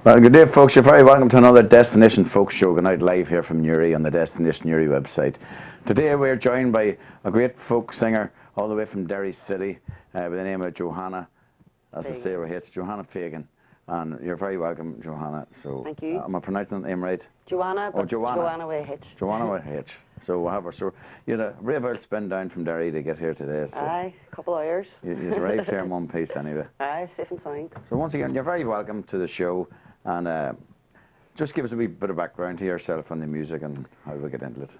Well, good day, folks. You're very welcome to another Destination Folk Show. Good night, live here from Newry on the Destination Newry website. Today we're joined by a great folk singer all the way from Derry City by the name of Johanna. As I say, it's Johanna Fagan. And you're very welcome, Johanna. So, thank you. Am I pronouncing the name right? Joanna, but Joanna with a H. Joanna with a H. So we'll have her. So you had a brave old spin down from Derry to get here today. So aye, a couple of hours. You arrived here in one piece anyway. Aye, safe and sound. So once again, you're very welcome to the show. And just give us a wee bit of background to yourself and the music and how we get into it.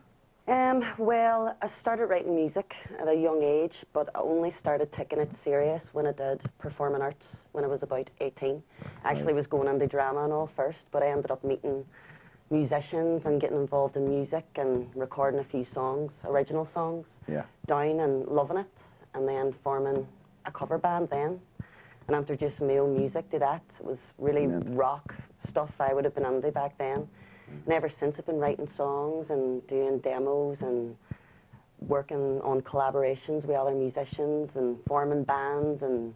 Well, I started writing music at a young age, but I only started taking it serious when I did performing arts when I was about 18. I actually was going into drama and all first, but I ended up meeting musicians and getting involved in music and recording a few songs, original songs, down and loving it, and then forming a cover band then. And introducing my own music to that. It was really rock stuff I would have been into back then. And ever since I've been writing songs and doing demos and working on collaborations with other musicians and forming bands and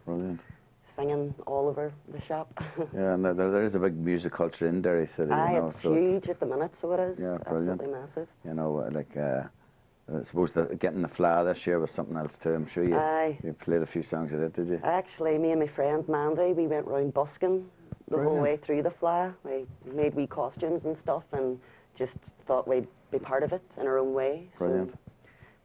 singing all over the shop. Yeah, and there is a big music culture in Derry City. Aye, you know, it's so huge at the minute, so it is. Yeah, absolutely massive. You know, like I suppose getting the Fla this year was something else too. I'm sure you played a few songs of it, did you? Actually, me and my friend Mandy, we went round busking the whole way through the Fla. We made wee costumes and stuff and just thought we'd be part of it in our own way. Brilliant. So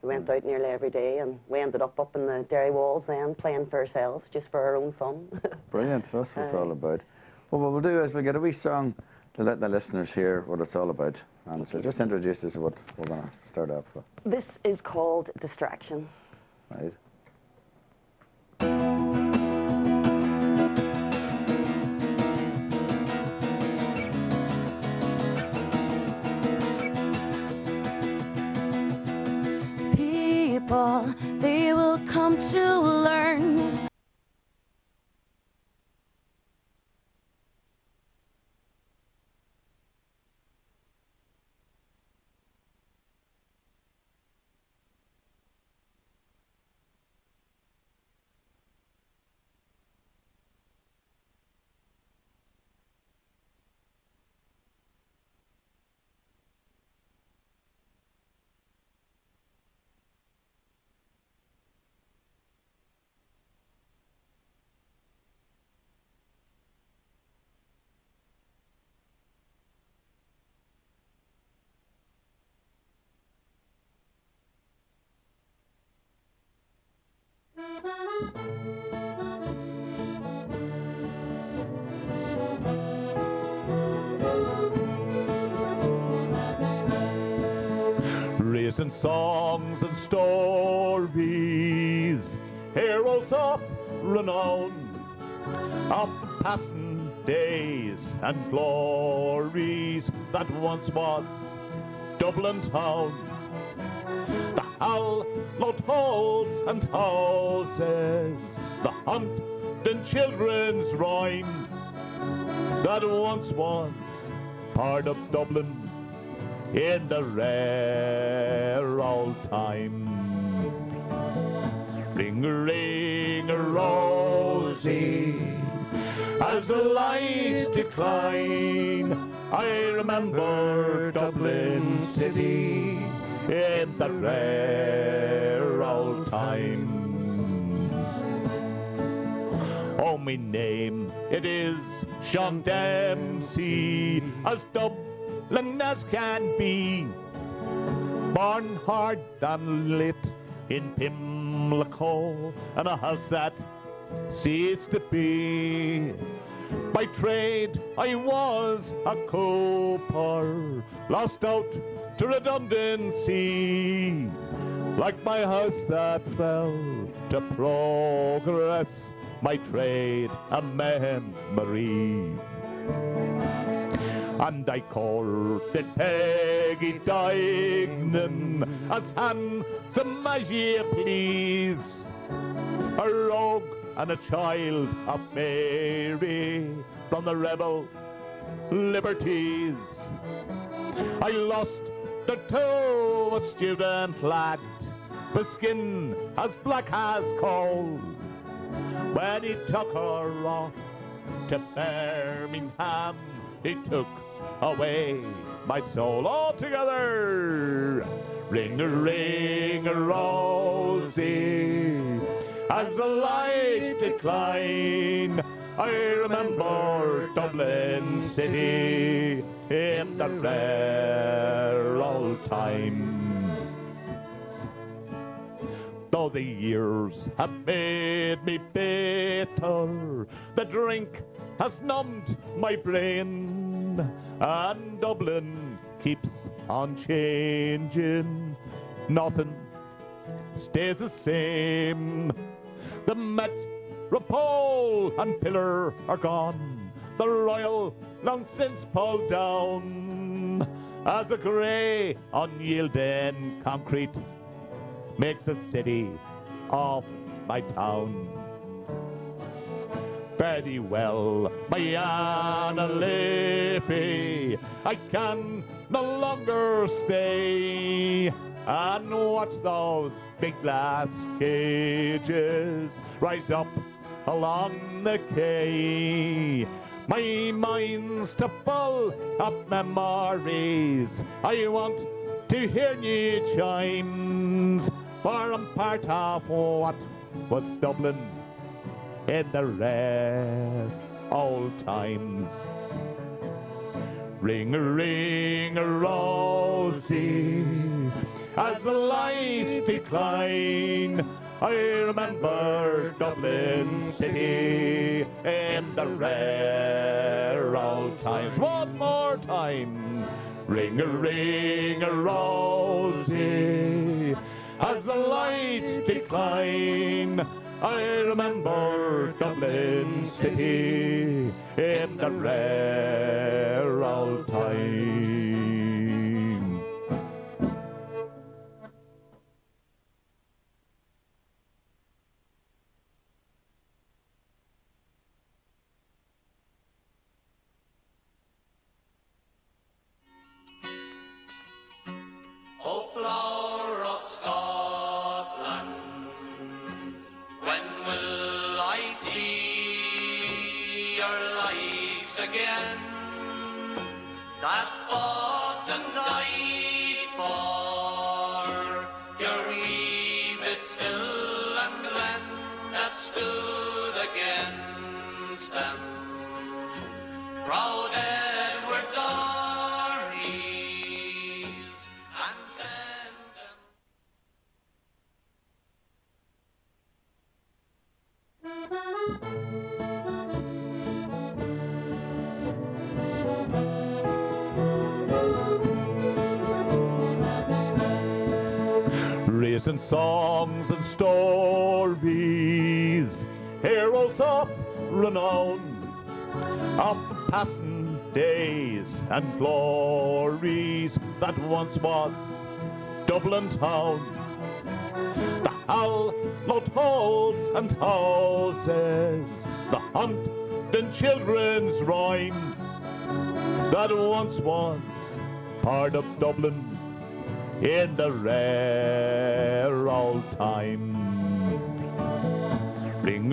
we went out nearly every day and we ended up in the Derry walls then, playing for ourselves, just for our own fun. Brilliant, so that's what it's all about. Well, what we'll do is we'll get a wee song to let the listeners hear what it's all about. And so just introduce us to what we're going to start off with. This is called Distraction. Right. People, they will come to learn. Raising songs and stories, heroes of renown, of the passing days and glories that once was Dublin town. The hallowed halls and houses, the hunting children's rhymes, that once was part of Dublin in the rare old times. Ring ring a rosy, as the lights decline, I remember Dublin city in the rare old times. Oh, my name, it is Sean Dempsey, as Dublin as can be. Born hard and lit in Pimlico, and a house that ceased to be. By trade I was a cooper, lost out to redundancy, like my house that fell to progress, my trade a memory. And I courted Peggy Dignan, as handsome as ye please, a rogue and a child of Mary from the rebel liberties. I lost her to a student lad with skin as black as coal, when he took her off to Birmingham he took away my soul altogether. Ring a rosy, as the lights decline, I remember Dublin City in the rare old times. Though the years have made me bitter, the drink has numbed my brain, and Dublin keeps on changing. Nothing stays the same. The Metropole and Pillar are gone, the Royal long since pulled down, as the grey unyielding concrete makes a city of my town. Fare thee well, my Anna Liffey, I can no longer stay and watch those big glass cages rise up along the quay. My mind's too full of memories, I want to hear new chimes, for I'm part of what was Dublin in the rare old times. Ring a rosy, as the lights decline, I remember Dublin City in the rare old times. One more time. Ring a rosy, as the lights decline, I remember Dublin City in the rare old time. O flower of Scotland, when will I see your lights again? That fought and died for your wee bits hill and glen that stood against them. Proud Edward's armies and send them. Raising songs and stories, heroes of renown, of the passing days and glories that once was Dublin town. The hallowed halls and houses, the hunting children's rhymes, that once was part of Dublin in the rare old times. Ring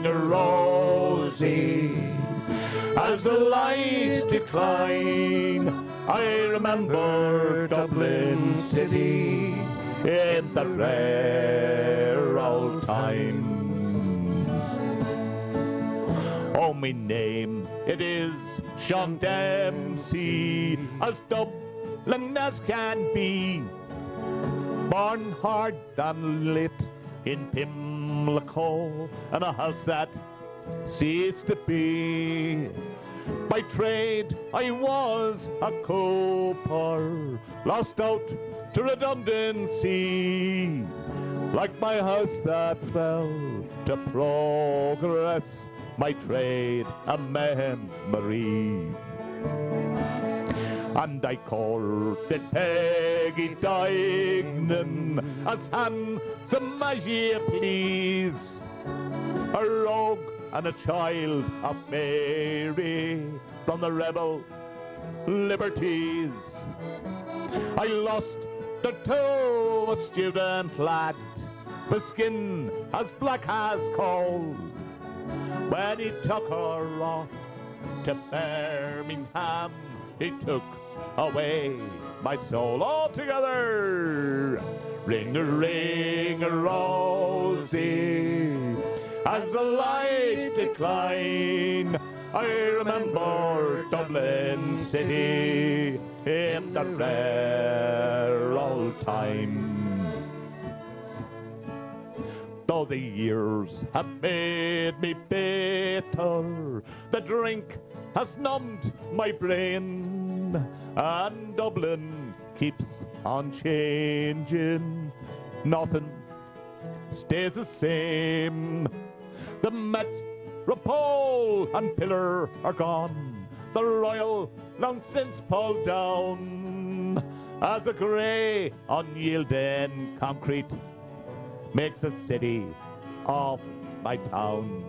a rosy, as the lights decline, I remember Dublin City in the rare old times. Oh, my name, it is Sean Dempsey, as Dublin as can be, born hard and lit in Pimlico, and a house that ceased to be. By trade I was a cooper, lost out to redundancy, like my house that fell to progress, my trade a memory. And I courted Peggy Dignan, as handsome as ye please, a rogue and a child of Mary from the rebel liberties. I lost the toe of a student lad, with skin as black as coal, when he took her off to Birmingham. He took away my soul altogether. Ring a Rosie, as the lights decline, I remember Dublin City in the rare old times. Though the years have made me bitter, the drink has numbed my brain, and Dublin keeps on changing. Nothing stays the same. The Metropole and Pillar are gone, the Royal long since pulled down, as the grey unyielding concrete makes a city of my town.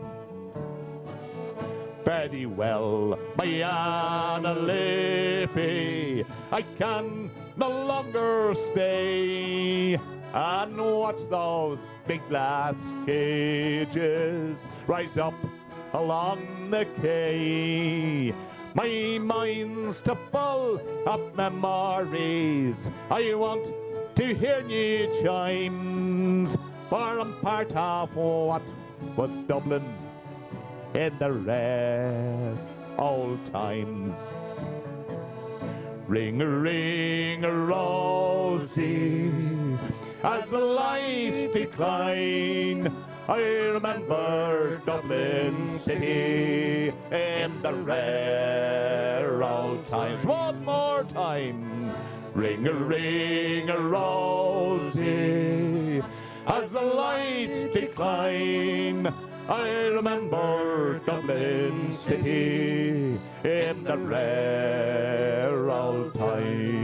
Fare thee well, my Anna Liffey, I can no longer stay and watch those big glass cages rise up along the quay. My mind's too full of memories, I want to hear new chimes, for I'm part of what was Dublin in the rare old times. Ring a Rosie, as the lights decline, I remember Dublin City in the rare old times. One more time. Ring a Rosie, as the lights decline, I remember Dublin City in the rare old time.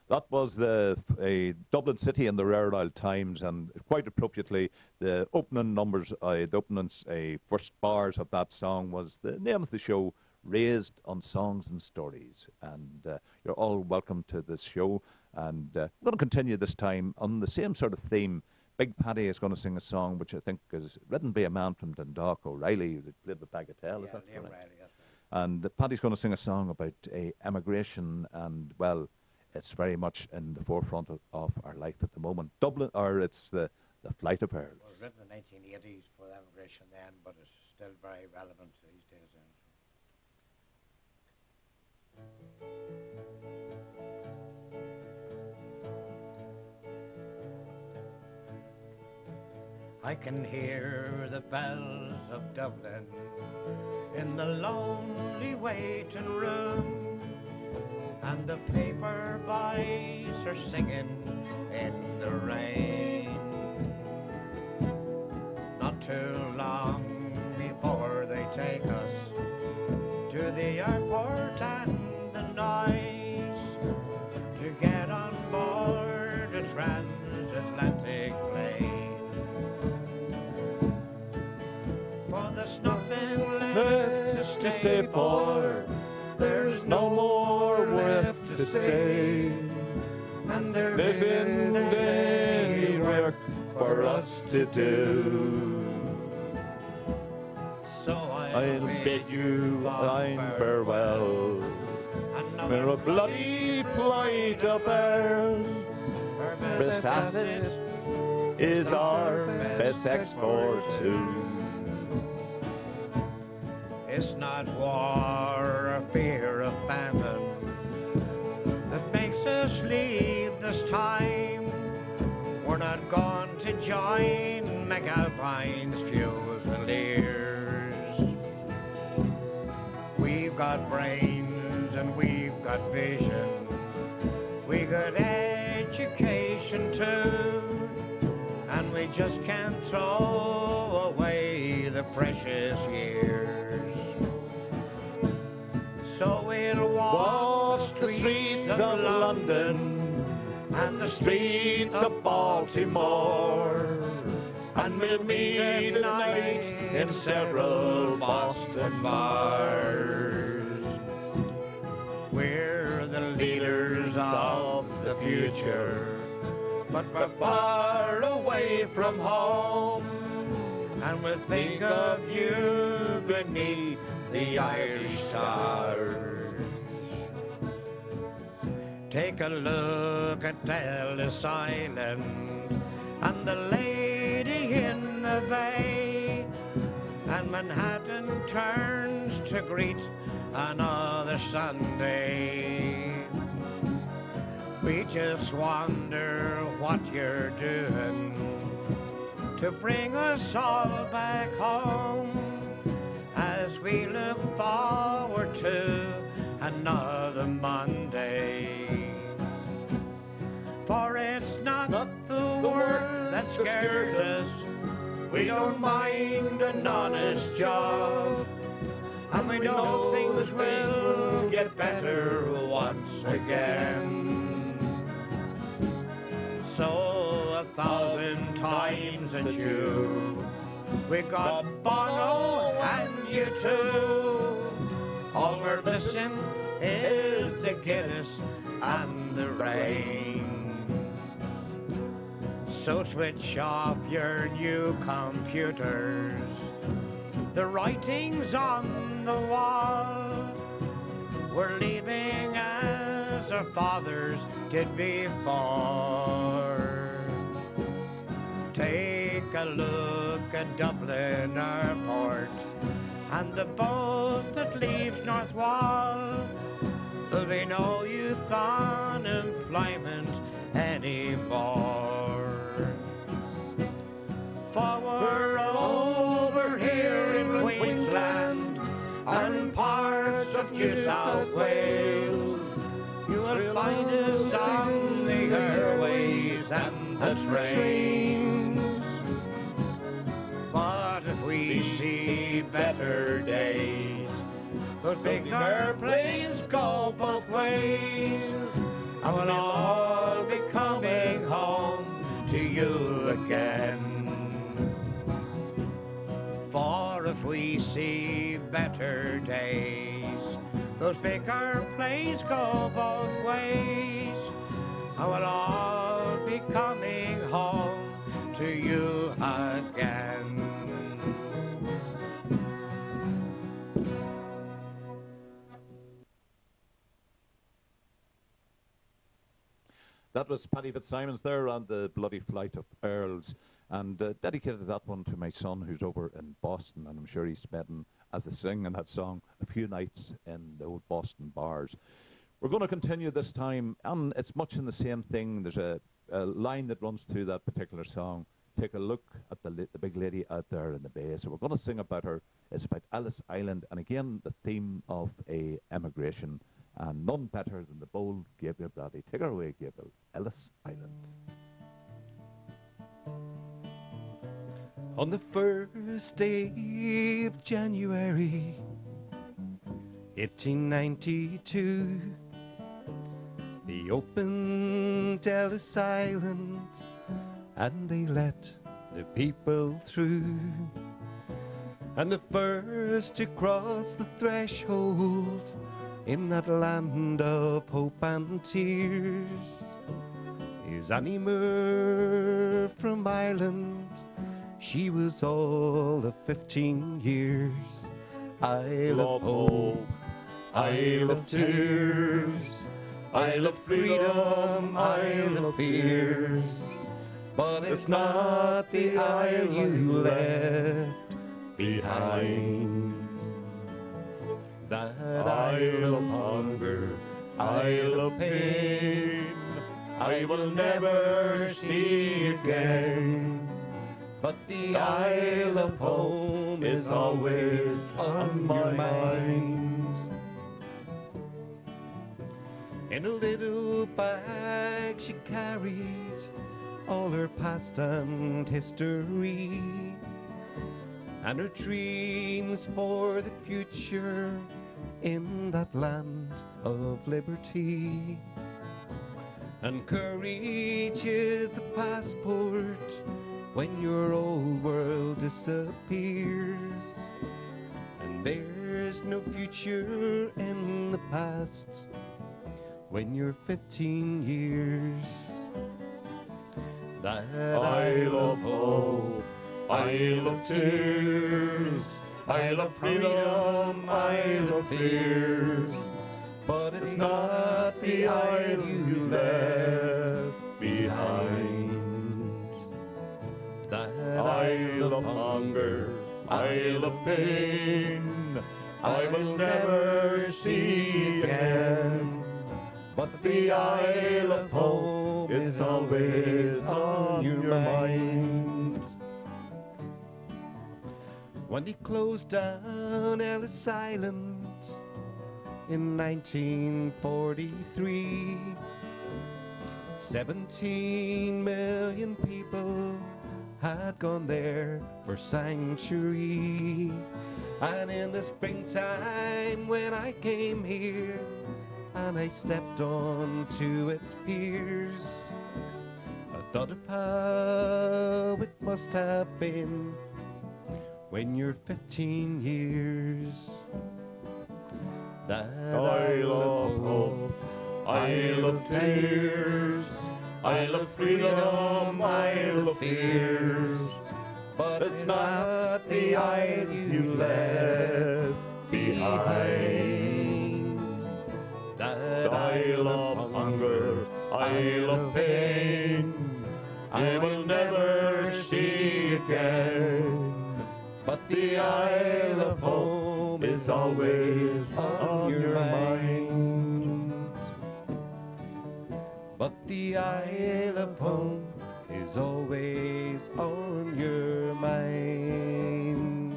That was the Dublin City in the Rare Old Times, and quite appropriately, the opening numbers, the opening first bars of that song was the name of the show, Raised on Songs and Stories. And you're all welcome to this show. And I'm going to continue this time on the same sort of theme. Big Paddy is going to sing a song which I think is written by a man from Dundalk, O'Reilly, who played with Bagatelle, is that correct? O'Reilly, yes. And Paddy's going to sing a song about emigration, and, well, it's very much in the forefront of our life at the moment. Dublin, or it's the Flight of Pearls. It was written in the 1980s for the emigration then, but it's still very relevant these days. I can hear the bells of Dublin in the lonely waiting room, and the paper boys are singing in the rain. Not too long before they take us to the airport, and the noise Atlantic plain. For there's nothing left to stay for, there's no more left to say, and there isn't any work for us to do. So I'll bid you fine farewell, and We're a bloody flight of birds. Bessasset Is our best export too. It's not war or fear of famine that makes us leave this time. We're not going to join McAlpine's Fusiliers. We've got brains and we've got vision. We got education too, and we just can't throw away the precious years. So we'll walk the streets of London and the streets of Baltimore, and we'll meet at night in several Boston bars. We're the leaders of the future, but we're far away from home, and we'll think of you beneath the Irish stars. Take a look at Ellis Island and the lady in the bay, and Manhattan turns to greet another Sunday. We just wonder what you're doing to bring us all back home, as we look forward to another Monday. For it's not the work that scares us, we don't mind an honest job, and we know things will get better once again. So 1,000 times adieu. We got Bono and U2. All we're missing is the Guinness and the rain. So switch off your new computers. The writing's on the wall. We're leaving as our fathers did before. Take a look at Dublin Airport and the boat that leaves North Wall. There'll be no youth unemployment anymore. For we're over here in Queensland and parts of New South Wales. You'll find us on the airways and the trains. But if we see better days, those big airplanes go both ways, and we'll all be coming home to you again. For if we see better days, those big airplanes go both ways, and we'll all be coming home to you again. That was Paddy Fitzsimons there on the Bloody Flight of Earls, and dedicated that one to my son who's over in Boston, and I'm sure he's spending, as they sing in that song, a few nights in the old Boston bars. We're going to continue this time, and it's much in the same thing. There's a line that runs through that particular song. Take a look at the big lady out there in the bay. So we're going to sing about her. It's about Ellis Island, and again, the theme of emigration. And none better than the bold Gabriel Bradley. Take her away, Gabriel. Ellis Island. On the first day of January 1892, he opened Ellis Island and they let the people through. And the first to cross the threshold in that land of hope and tears is Annie Moore from Ireland. She was all of 15 years. Isle of hope, Isle of tears, Isle of freedom, Isle of fears. But it's not the isle you left behind. That isle of hunger, isle of pain, I will never see again. But the Isle of Home is always on my mind. In a little bag she carried all her past and history, and her dreams for the future in that land of liberty. And courage is the passport when your old world disappears, and there's no future in the past when you're 15 years. That Isle of hope, Isle of tears, Isle of freedom, Isle of fears. But it's not the isle you left behind. That Isle of hunger, Isle of pain, I will never see again. But the Isle of Hope is always on your mind. When they closed down Ellis Island in 1943, 17 million people had gone there for sanctuary. And in the springtime when I came here and I stepped onto its piers, I thought of how it must have been when you're 15 years. That Isle of hope, Isle of tears, Isle of freedom, Isle of fears. But it's not the isle you left behind. That Isle of hunger, Isle of pain, I will never see again. But the Isle of home is always on your mind. But the Isle of home is always on your mind.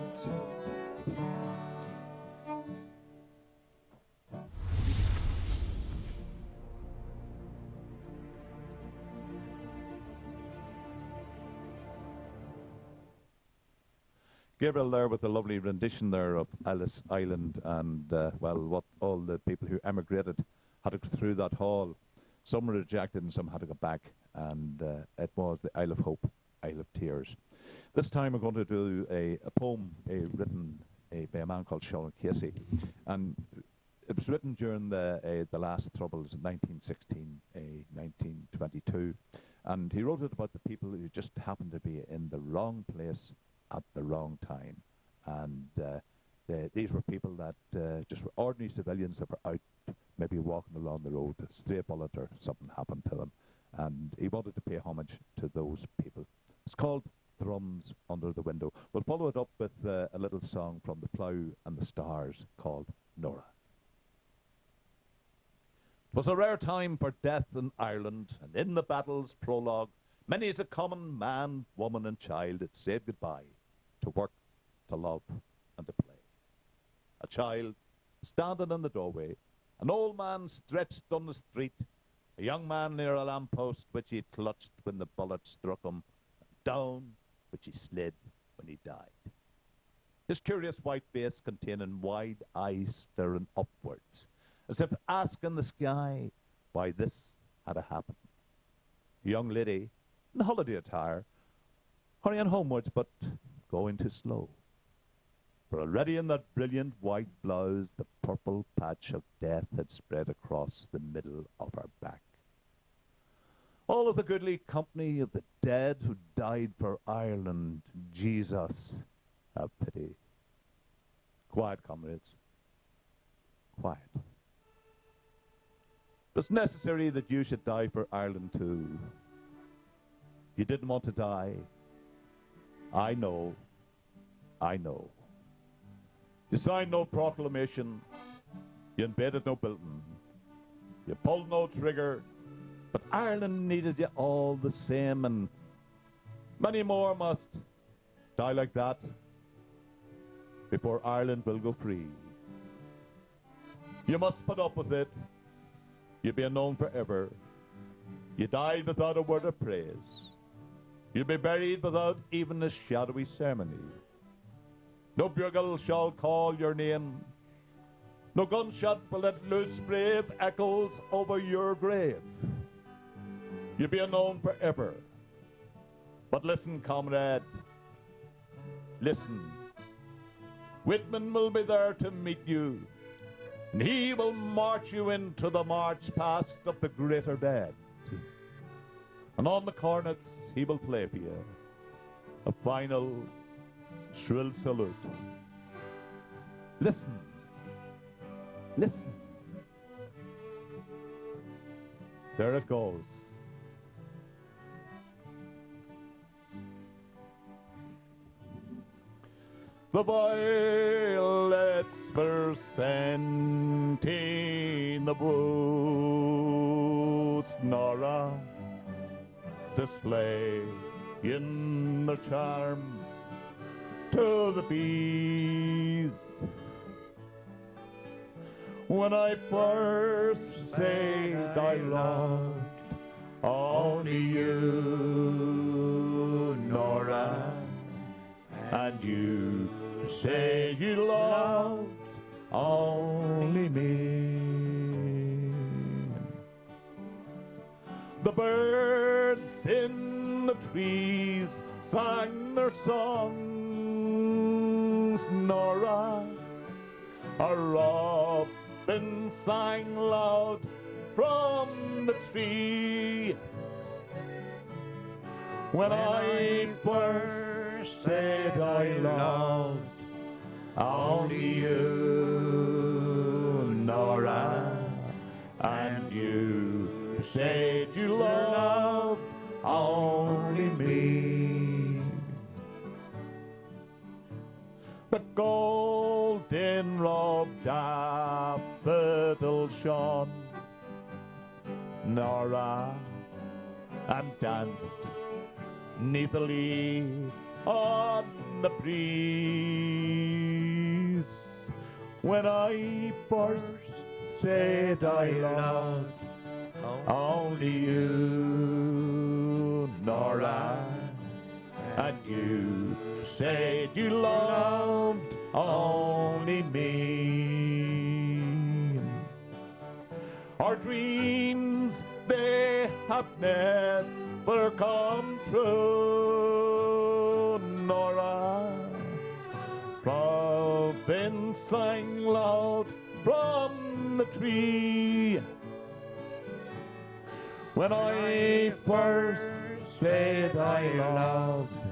Gabriel there with a lovely rendition there of Ellis Island and, well, what all the people who emigrated had to go through that hall. Some were rejected and some had to go back, and it was the Isle of Hope, Isle of Tears. This time we're going to do a poem written by a man called Sean Casey, and it was written during the last Troubles in 1916, 1922, and he wrote it about the people who just happened to be in the wrong place at the wrong time. And these were people that just were ordinary civilians that were out maybe walking along the road, a stray bullet or something happened to them, and he wanted to pay homage to those people. It's called Drums Under the Window. We'll follow it up with a little song from The Plough and the Stars called Nora. 'Twas a rare time for death in Ireland, and in the battle's prologue, many as a common man, woman and child had said goodbye to work, to love and to play. A child standing in the doorway, an old man stretched on the street, a young man near a lamppost which he clutched when the bullet struck him, and down which he slid when he died. His curious white face containing wide eyes staring upwards, as if asking the sky why this had happened. A young lady in holiday attire, hurrying homewards, but going too slow. For already in that brilliant white blouse, the purple patch of death had spread across the middle of her back. All of the goodly company of the dead who died for Ireland, Jesus, have pity. Quiet, comrades. Quiet. It's necessary that you should die for Ireland too. You didn't want to die. I know. I know. You signed no proclamation. You invaded no building. You pulled no trigger. But Ireland needed you all the same, and many more must die like that before Ireland will go free. You must put up with it. You'll be known forever. You died without a word of praise. You'll be buried without even a shadowy ceremony. No bugle shall call your name. No gunshot will let loose brave echoes over your grave. You'll be unknown forever. But listen, comrade. Listen. Whitman will be there to meet you, and he will march you into the march past of the greater dead. And on the cornets he will play for you a final shrill salute. Listen. Listen. There it goes. The violets were sent in the woods, Nora, display in their charms to the bees. When I first said I loved only you, Nora, and you say you loved only me. The birds in the trees sang their songs, Nora. A robin sang loud from the tree. When I first said I loved only you, Nora, and you said you loved only me. The golden robed daffodil shone, Nora, and danced neath the lee on the breeze. When I first said I loved only you, Nora, and you said you loved only me. Our dreams, they have never come true, Nora. Robin sang loud from the tree. When I first said I loved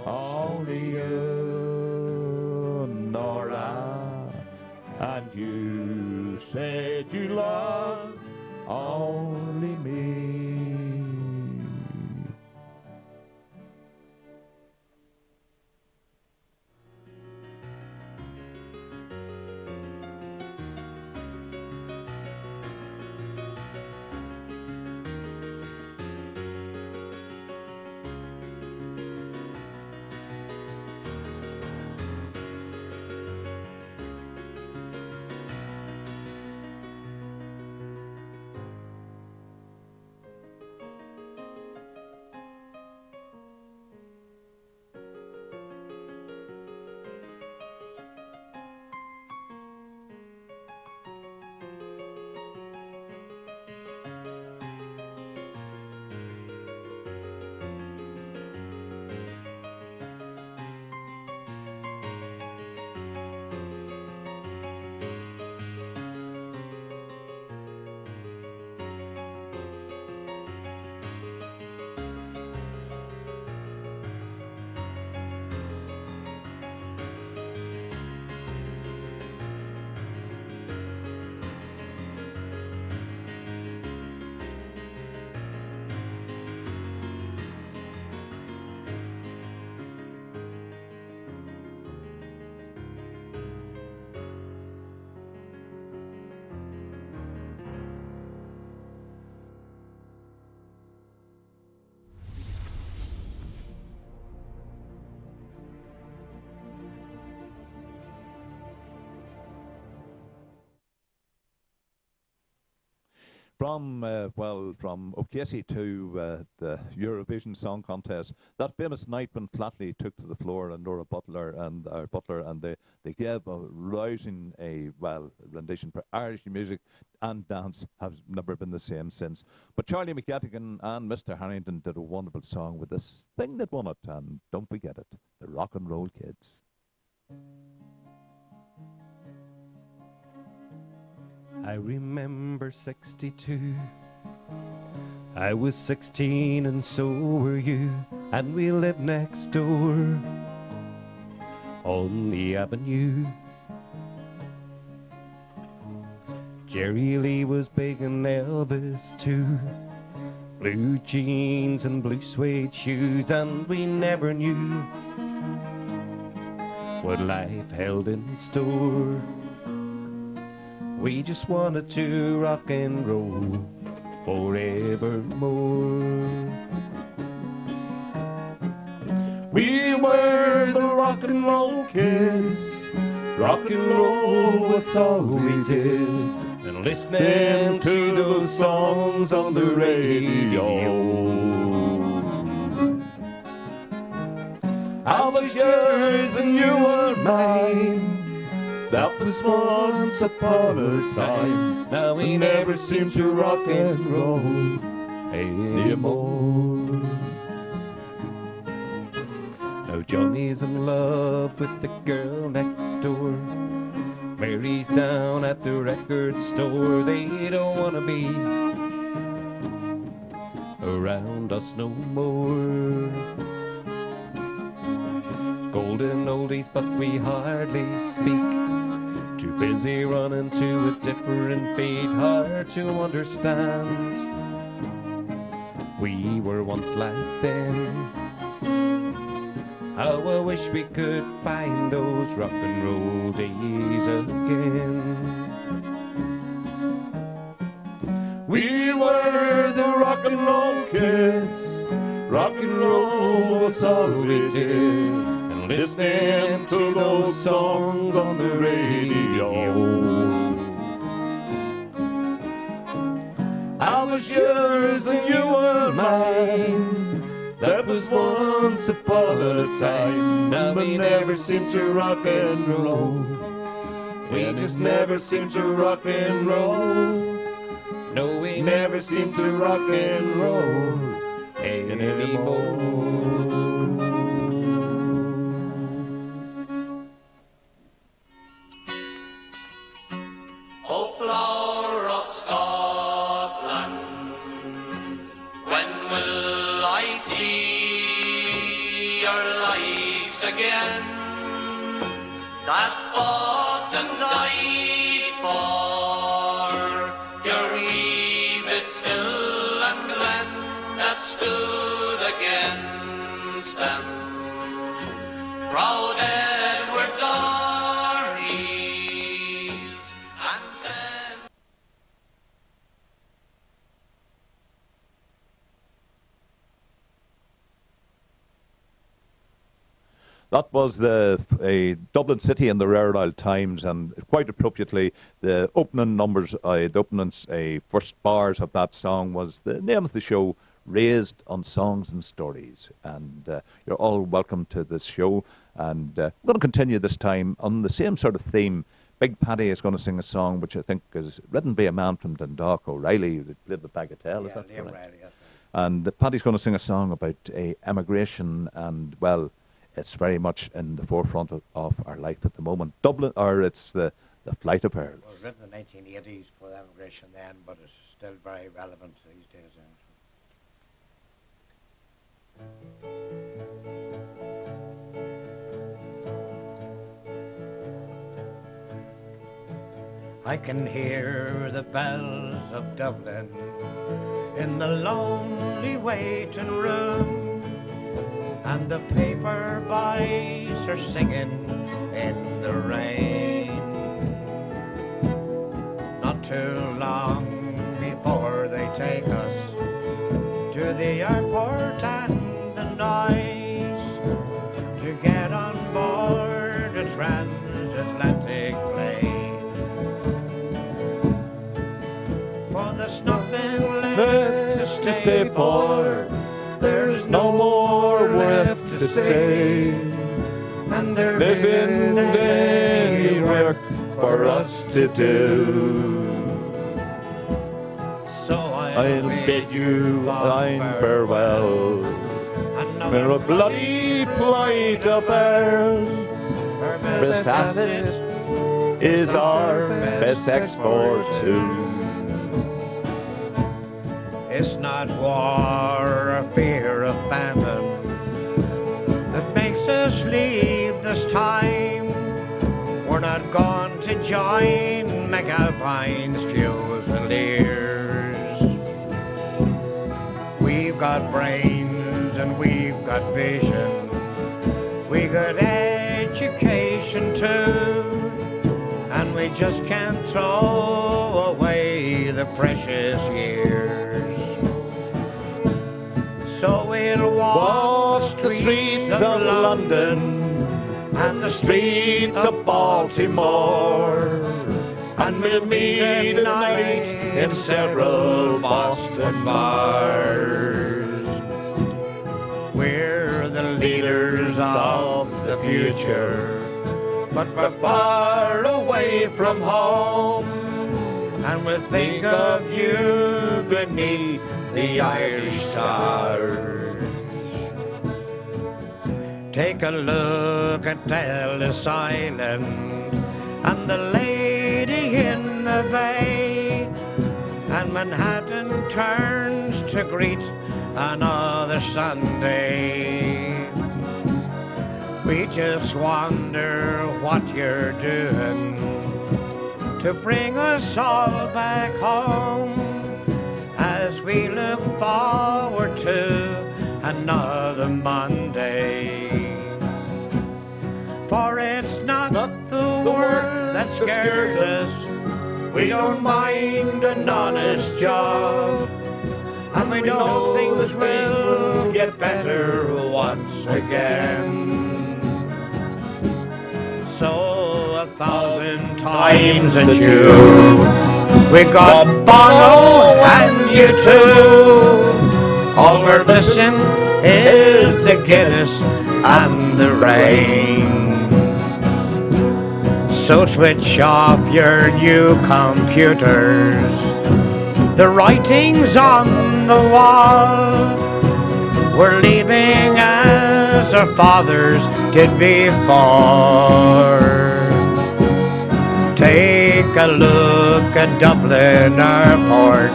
only you, Nora, and you said you loved only me. From O'Casey to the Eurovision Song Contest, that famous night when Flatley took to the floor and Nora Butler and they gave a rousing rendition for Irish music and dance has never been the same since. But Charlie McGettigan and Mr. Harrington did a wonderful song with this thing that won it, and don't forget it, the Rock and Roll Kids. I remember 62. I was 16 and so were you, and we lived next door on the avenue. Jerry Lee was big and Elvis too. Blue jeans and blue suede shoes, and we never knew what life held in store. We just wanted to rock and roll forevermore. We were the rock and roll kids. Rock and roll was all we did. And listening to those songs on the radio. I was yours and you were mine. That was once upon a time. Now we never seem to rock and roll anymore. Now Johnny's in love with the girl next door. Mary's down at the record store. They don't want to be around us no more. Golden oldies, but we hardly speak. Too busy running to a different beat, hard to understand. We were once like them. How I wish we could find those rock and roll days again. We were the rock and roll kids. Rock and roll was all we did. Listening to those songs on the radio. I was yours and you were mine. That was once upon a time. Now we never seem to rock and roll. We just never seem to rock and roll. No, we never seem to rock and roll anymore. O flower of Scotland, when will I see your lights again? That fought and died for your wee bits hill and glen, that stood against them. Proud Edward's armies and sent. That was a Dublin City and the Rare Isle Times, and quite appropriately, the opening numbers, the opening first bars of that song was the name of the show, Raised on Songs and Stories. And you're all welcome to this show. And we're going to continue this time on the same sort of theme. Big Paddy is going to sing a song which I think is written by a man from Dundalk, O'Reilly, who lived with Bagatelle, is that correct? O'Reilly, yes. And Paddy's going to sing a song about emigration, and, well, it's very much in the forefront of our life at the moment. Dublin, or it's the Flight of Pearls. It was written in the 1980s for the emigration then, but it's still very relevant these days. I can hear the bells of Dublin in the lonely waiting room, and the paper boys are singing in the rain. Not too long before they take us to the airport and the noise to get on board a transatlantic plane. For there's nothing to say, and there isn't any work for us to do. So I'll bid you fine farewell. and We're a bloody plight of ours. Best asset is our best export too. It's not war or fear of famine that makes us leave this time. We're not going to join McAlpine's Fusiliers. We've got brains and we've got vision. We got education too, and we just can't throw away the precious years. So we'll walk the streets of London and the streets of Baltimore, and we'll meet at night in several Boston bars. We're the leaders of the future, but we're far away from home, and we'll think of you beneath the Irish stars. Take a look at Ellis Island and the lady in the bay, and Manhattan turns to greet another Sunday. We just wonder what you're doing to bring us all back home, as we look forward to another Monday. For it's not the work that scares us. We don't mind an honest job, and we know things will get better once again. So 1,000 times adieu. We got Bono and U2. All we're missing is the Guinness and the rain. So switch off your new computers. The writing's on the wall. We're leaving as our fathers did before. Take a look at Dublin Airport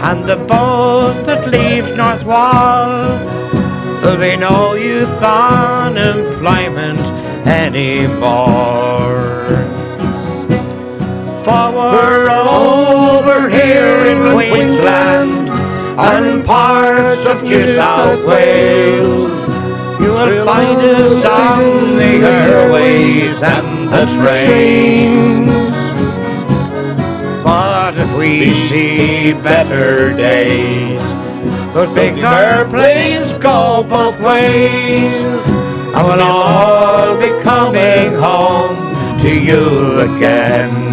and the boat that leaves North Wall. There'll be no youth unemployment anymore. For we're over here in Queensland and parts of New South Wales. You will find us on the airways and the trains. But if we see better days, those big airplanes go both ways, and we'll all be coming home to you again.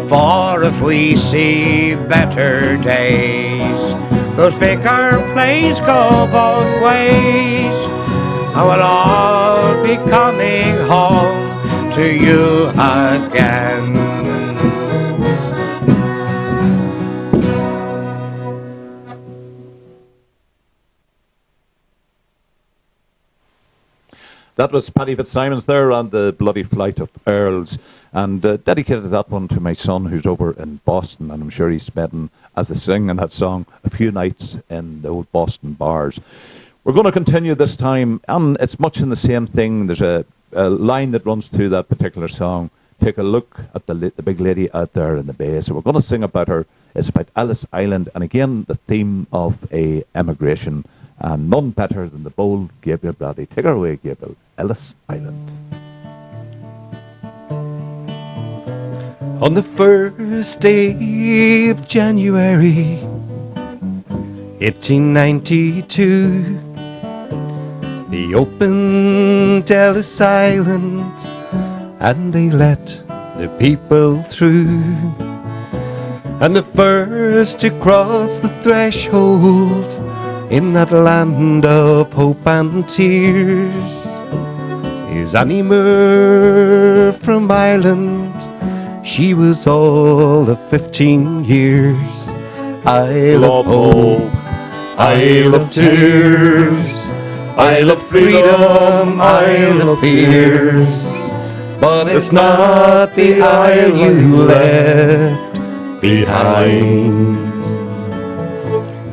For if we see better days, those big airplanes go both ways, and we'll all be coming home to you again. That was Paddy Fitzsimons there on the Bloody Flight of Earls, and dedicated that one to my son who's over in Boston, and I'm sure he's spending, as they sing in that song, a few nights in the old Boston bars. We're going to continue this time, and it's much in the same thing. There's a line that runs through that particular song. Take a look at the big lady out there in the bay. So we're going to sing about her. It's about Ellis Island, and again, the theme of emigration. And none better than the bold Gabriel Bradley. Take her away, Gabriel. Ellis Island. On the first day of January 1892, they opened Ellis Island and they let the people through. And the first to cross the threshold in that land of hope and tears. Here's Annie Moore from Ireland. She was all of 15 years. I love hope, I love tears, I love freedom, I love fears. But it's not the isle you left behind.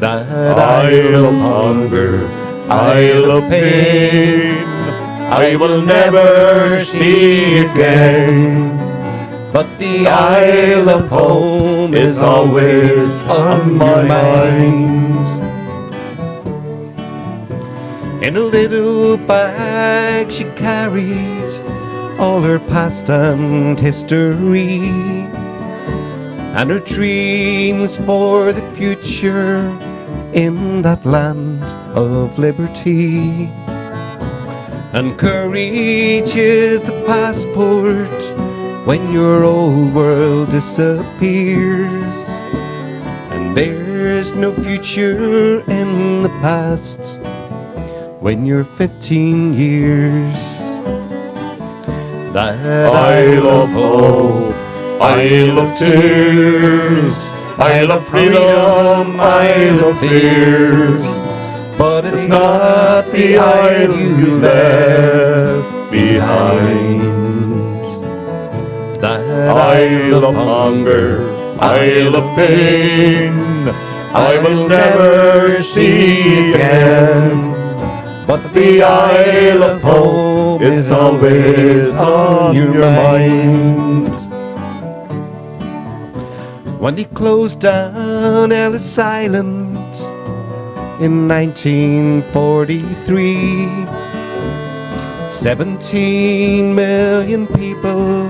That isle of hunger, isle of pain, I will never see again. But the Isle of Home is always on my mind. In a little bag she carried all her past and history, and her dreams for the future in that land of liberty. And courage is the passport when your old world disappears, and there's no future in the past when you're 15 years. That Isle of hope, Isle of tears, Isle of freedom, Isle of fears. But it's not the isle you left behind. That Isle of hunger, Isle of pain, I will never see again. But the Isle of Hope is always on your mind. When they closed down Ellis Island in 1943, 17 million people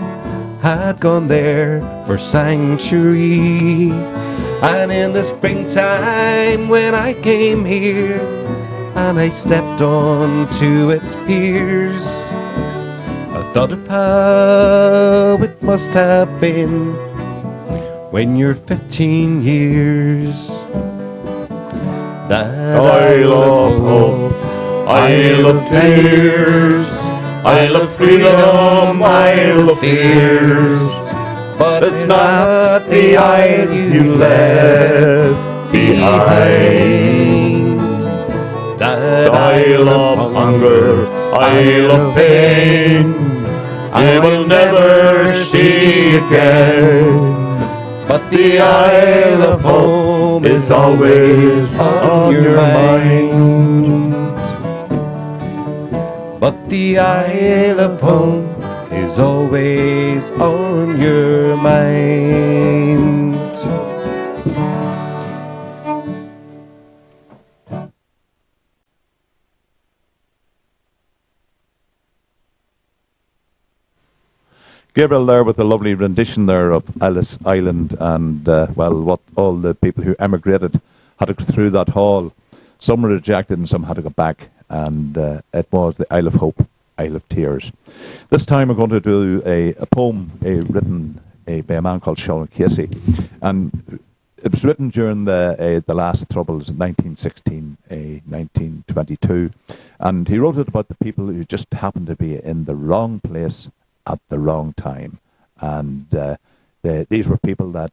had gone there for sanctuary. And in the springtime when I came here and I stepped onto its piers, I thought of how it must have been when you're 15 years. That Isle of hope, Isle of tears, Isle of freedom, Isle of fears. But it's not the isle you left behind. That Isle of hunger, Isle of pain, I will never see again. But the Isle of Home is always on your mind. But the Isle of Home is always on your mind. Gabriel there with a lovely rendition there of Ellis Island and, well, what all the people who emigrated had to go through that hall. Some were rejected and some had to go back, and it was the Isle of Hope, Isle of Tears. This time we're going to do a poem written by a man called Sean Casey, and it was written during the last Troubles in 1916, 1922, and he wrote it about the people who just happened to be in the wrong place at the wrong time. And these were people that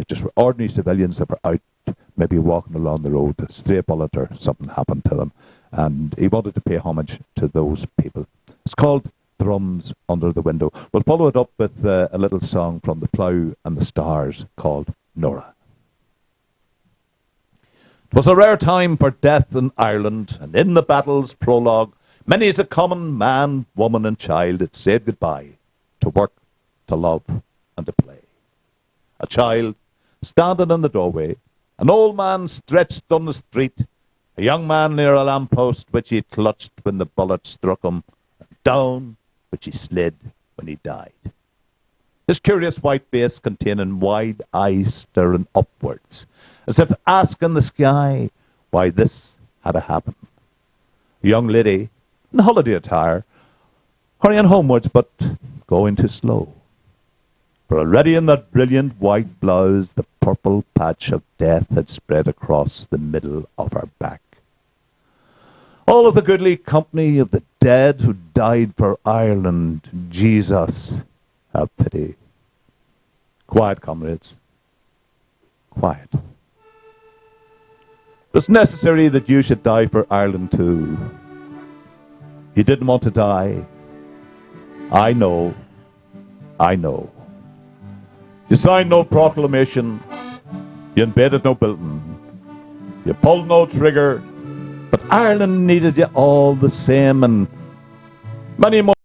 just were ordinary civilians that were out maybe walking along the road, a stray bullet or something happened to them, and he wanted to pay homage to those people. It's called Drums Under the Window. We'll follow it up with a little song from The Plough and the Stars called Nora. 'Twas a rare time for death in Ireland, and in the battle's prologue many's a common man, woman and child had said goodbye to work, to love and to play. A child standing in the doorway, an old man stretched on the street, a young man near a lamppost which he clutched when the bullet struck him, and down which he slid when he died. His curious white face containing wide eyes staring upwards, as if asking the sky why this had to happen. A young lady in holiday attire, hurrying homewards, but going too slow. For already in that brilliant white blouse, the purple patch of death had spread across the middle of her back. All of the goodly company of the dead who died for Ireland, Jesus, have pity. Quiet, comrades. Quiet. It's necessary that you should die for Ireland too. You didn't want to die. I know. I know. You signed no proclamation. You invaded no building. You pulled no trigger. But Ireland needed you all the same, and many more.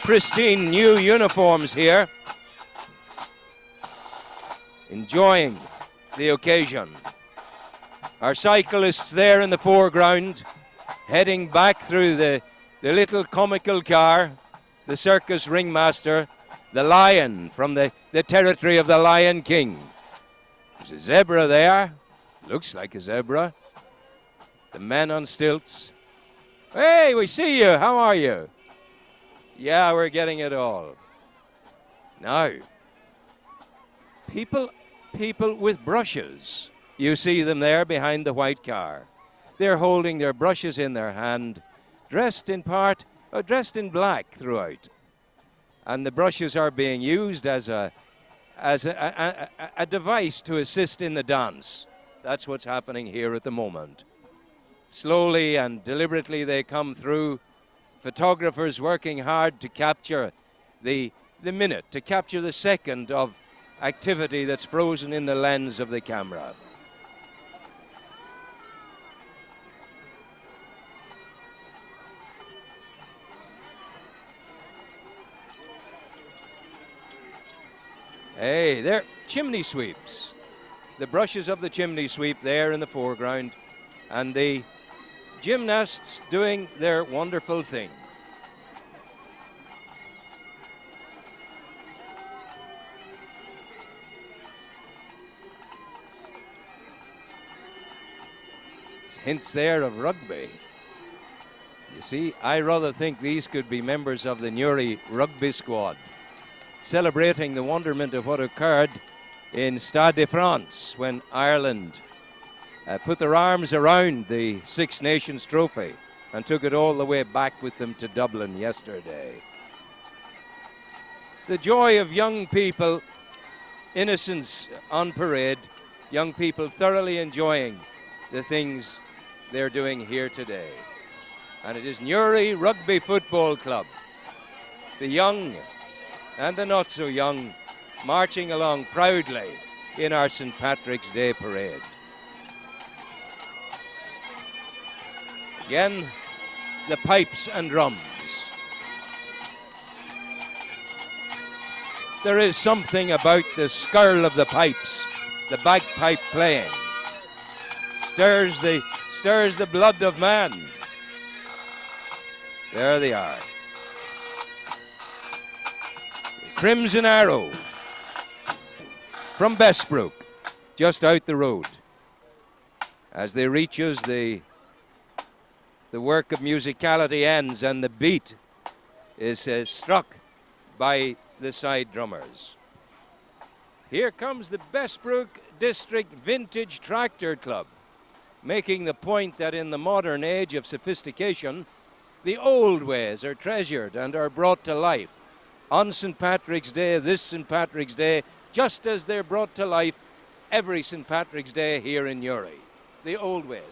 pristine new uniforms here, enjoying the occasion. Our cyclists there in the foreground, heading back through the little comical car, the circus ringmaster, the lion from the territory of the Lion King. There's a zebra there, looks like a zebra. The men on stilts. Hey, we see you, how are you? Yeah, we're getting it all. Now, people with brushes. You see them there behind the white car. They're holding their brushes in their hand, dressed in black throughout. And the brushes are being used as a device to assist in the dance. That's what's happening here at the moment. Slowly and deliberately they come through. Photographers working hard to capture the minute, to capture the second of activity that's frozen in the lens of the camera. Hey, they're chimney sweeps. The brushes of the chimney sweep there in the foreground, and the gymnasts doing their wonderful thing. Hints there of rugby. You see, I rather think these could be members of the Newry rugby squad, celebrating the wonderment of what occurred in Stade de France when Ireland put their arms around the Six Nations trophy and took it all the way back with them to Dublin yesterday. The joy of young people, innocence on parade, young people thoroughly enjoying the things they're doing here today. And it is Newry Rugby Football Club, the young and the not so young, marching along proudly in our St. Patrick's Day parade. Again, the pipes and drums. There is something about the skirl of the pipes, the bagpipe playing. Stirs the blood of man. There they are. Crimson Arrow from Bessbrook, just out the road. As they reach us, the work of musicality ends and the beat is struck by the side drummers. Here comes the Bessbrook District Vintage Tractor Club, making the point that in the modern age of sophistication, the old ways are treasured and are brought to life on St. Patrick's Day, this St. Patrick's Day, just as they're brought to life every St. Patrick's Day here in Newry. The old ways.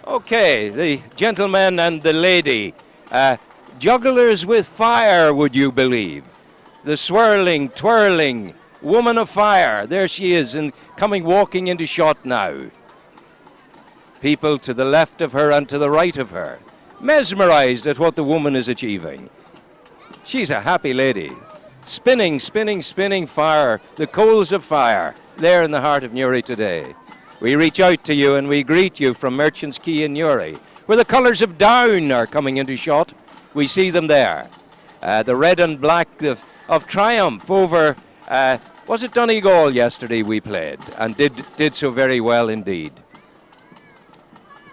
Okay, the gentleman and the lady. Jugglers with fire, would you believe? The swirling, twirling woman of fire. There she is, and walking into shot now. People to the left of her and to the right of her, mesmerized at what the woman is achieving. She's a happy lady. Spinning, spinning, spinning fire, the coals of fire, there in the heart of Newry today. We reach out to you and we greet you from Merchants Quay in Newry, where the colours of Down are coming into shot. We see them there. The red and black of triumph over, was it Donegal yesterday we played, and did so very well indeed.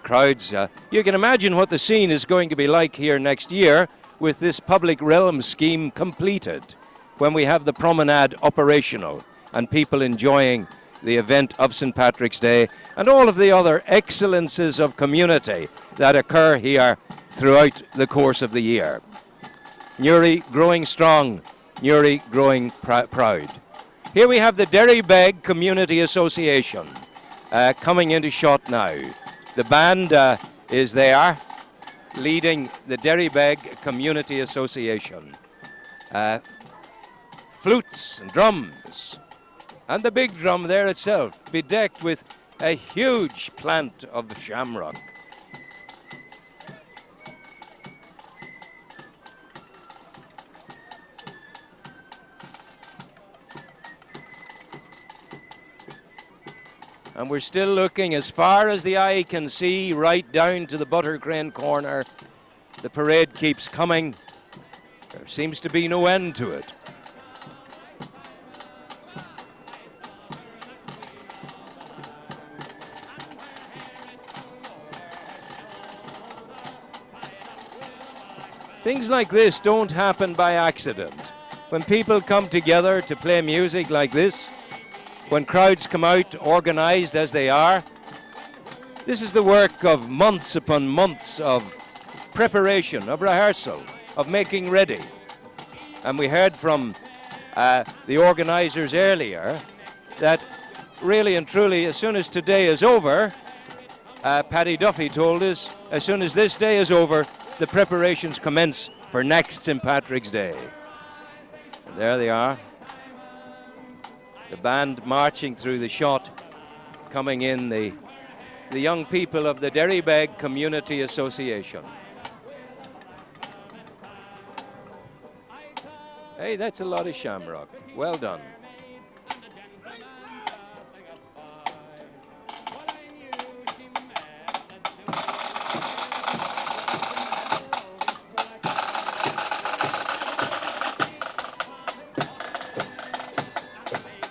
Crowds, you can imagine what the scene is going to be like here next year with this public realm scheme completed, when we have the promenade operational and people enjoying the event of St. Patrick's Day and all of the other excellences of community that occur here throughout the course of the year. Newry growing strong, Newry growing proud. Here we have the Derrybeg Community Association coming into shot now. The band is there leading the Derrybeg Community Association. Flutes and drums, and the big drum there itself, bedecked with a huge plant of shamrock. And we're still looking as far as the eye can see, right down to the Buttercrane corner. The parade keeps coming. There seems to be no end to it. Things like this don't happen by accident. When people come together to play music like this, when crowds come out organized as they are, this is the work of months upon months of preparation, of rehearsal, of making ready. And we heard from the organizers earlier that really and truly, as soon as today is over, Paddy Duffy told us, as soon as this day is over, the preparations commence for next St. Patrick's Day. And there they are. The band marching through the shot, coming in, the young people of the Derrybeg Community Association. Hey, that's a lot of shamrock. Well done.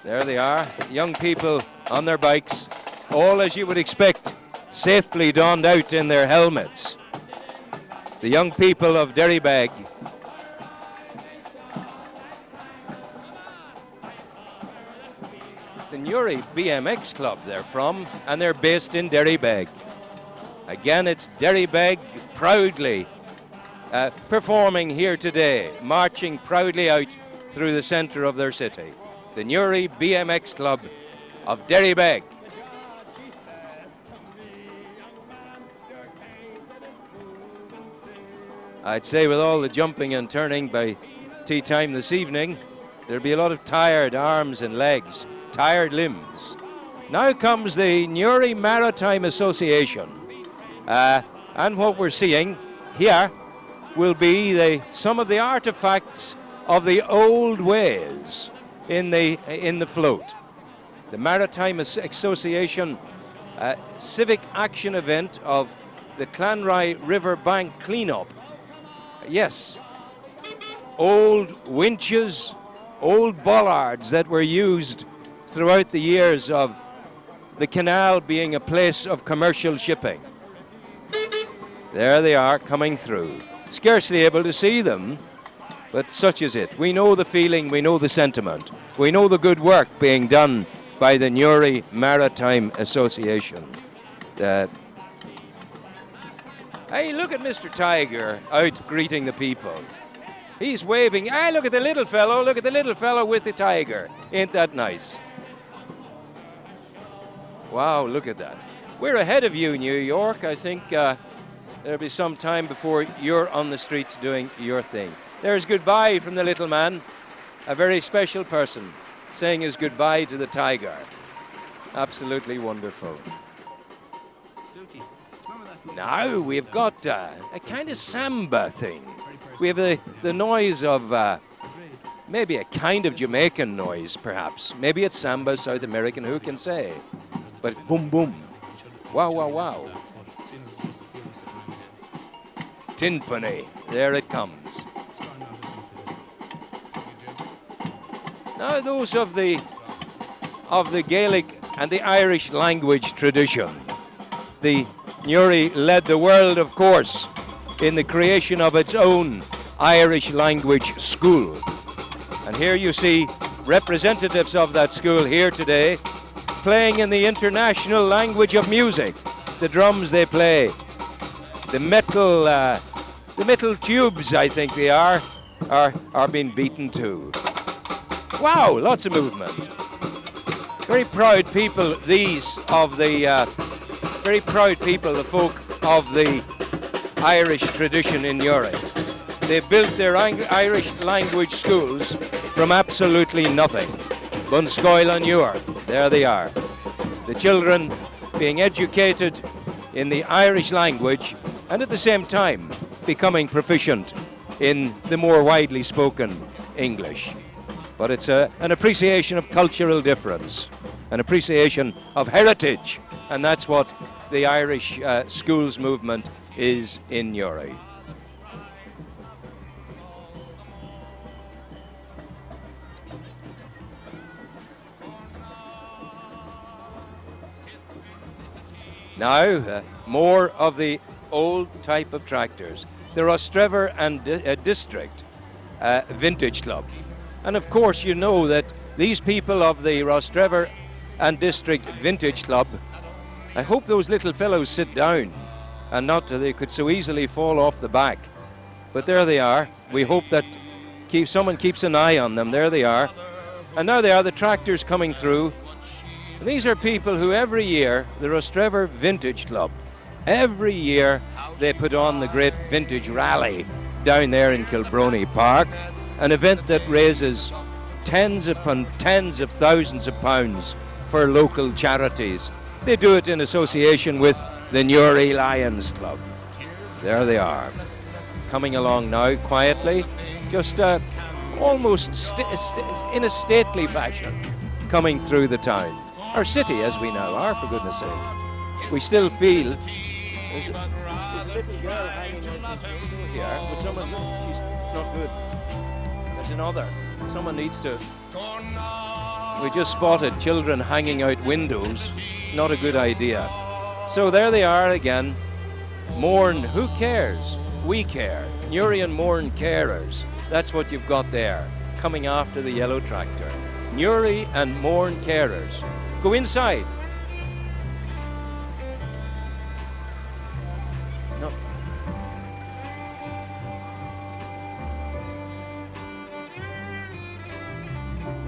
There they are, young people on their bikes, all as you would expect, safely donned out in their helmets. The young people of Derrybeg. It's the Newry BMX Club they're from, and they're based in Derrybeg. Again, it's Derrybeg proudly performing here today, marching proudly out through the centre of their city. The Newry BMX Club of Derrybeg. I'd say with all the jumping and turning by tea time this evening, there'll be a lot of tired arms and legs, tired limbs. Now comes the Newry Maritime Association. And what we're seeing here will be some of the artifacts of the old ways in the float. The Maritime Association civic action event of the Clanry River Bank cleanup. Yes, old winches, old bollards that were used throughout the years of the canal being a place of commercial shipping. There they are coming through. Scarcely able to see them, but such is it. We know the feeling, we know the sentiment, we know the good work being done by the Newry Maritime Association. Hey, look at Mr. Tiger out greeting the people. He's waving. Hey, look at the little fellow with the tiger. Ain't that nice? Wow, look at that. We're ahead of you, New York. I think there'll be some time before you're on the streets doing your thing. There's goodbye from the little man, a very special person, saying his goodbye to the tiger. Absolutely wonderful. Now we've got a kind of samba thing. We have the noise of maybe a kind of Jamaican noise, perhaps. Maybe it's samba, South American, who can say? But boom, boom. Wow, wow, wow. Timpani, there it comes. Now those of the Gaelic and the Irish language tradition, the Newry led the world, of course, in the creation of its own Irish language school. And here you see representatives of that school here today playing in the international language of music. The drums they play, the metal tubes, I think they are being beaten too. Wow, lots of movement. Very proud people, these of the very proud people, the folk of the Irish tradition in Newry. They built their Irish language schools from absolutely nothing. Bunscoil and Ure, there they are. The children being educated in the Irish language and at the same time becoming proficient in the more widely spoken English. But it's an appreciation of cultural difference, an appreciation of heritage, and that's what the Irish schools movement is in Newry. Now, more of the old type of tractors. The Rostrevor and District Vintage Club. And of course, you know that these people of the Rostrevor and District Vintage Club, I hope those little fellows sit down and not they could so easily fall off the back. But there they are. We hope that someone keeps an eye on them. There they are. And now they are, the tractors coming through. And these are people who every year, the Rostrevor Vintage Club, every year they put on the great vintage rally down there in Kilbrony Park, an event that raises tens upon tens of thousands of pounds for local charities. They do it in association with the Newry Lions Club. There they are, coming along now quietly, just almost in a stately fashion, coming through the town. Our city, as we now are, for goodness sake. We still feel there's a little girl hanging out this window here, but someone, it's not good. There's another. Someone needs to. We just spotted children hanging out windows. Not a good idea. So there they are again. Mourn, who cares? We care. Newry and Mourn carers. That's what you've got there, coming after the yellow tractor. Newry and Mourn carers. Go inside. No.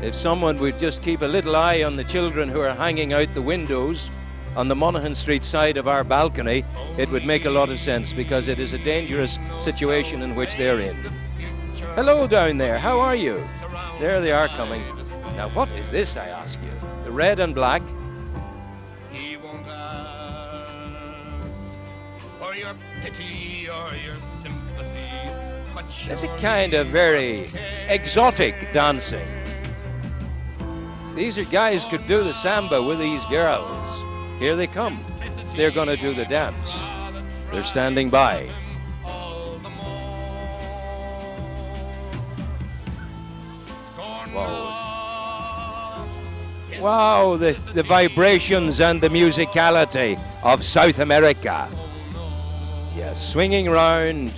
If someone would just keep a little eye on the children who are hanging out the windows on the Monaghan Street side of our balcony, it would make a lot of sense, because it is a dangerous situation in which they're in. Hello down there, how are you? There they are coming. Now what is this, I ask you? The red and black. He won't ask for your pity or your sympathy, but It's a kind of very exotic dancing. These are guys could do the samba with these girls. Here they come. They're going to do the dance. They're standing by. Whoa. Wow, the vibrations and the musicality of South America. Yes, swinging round,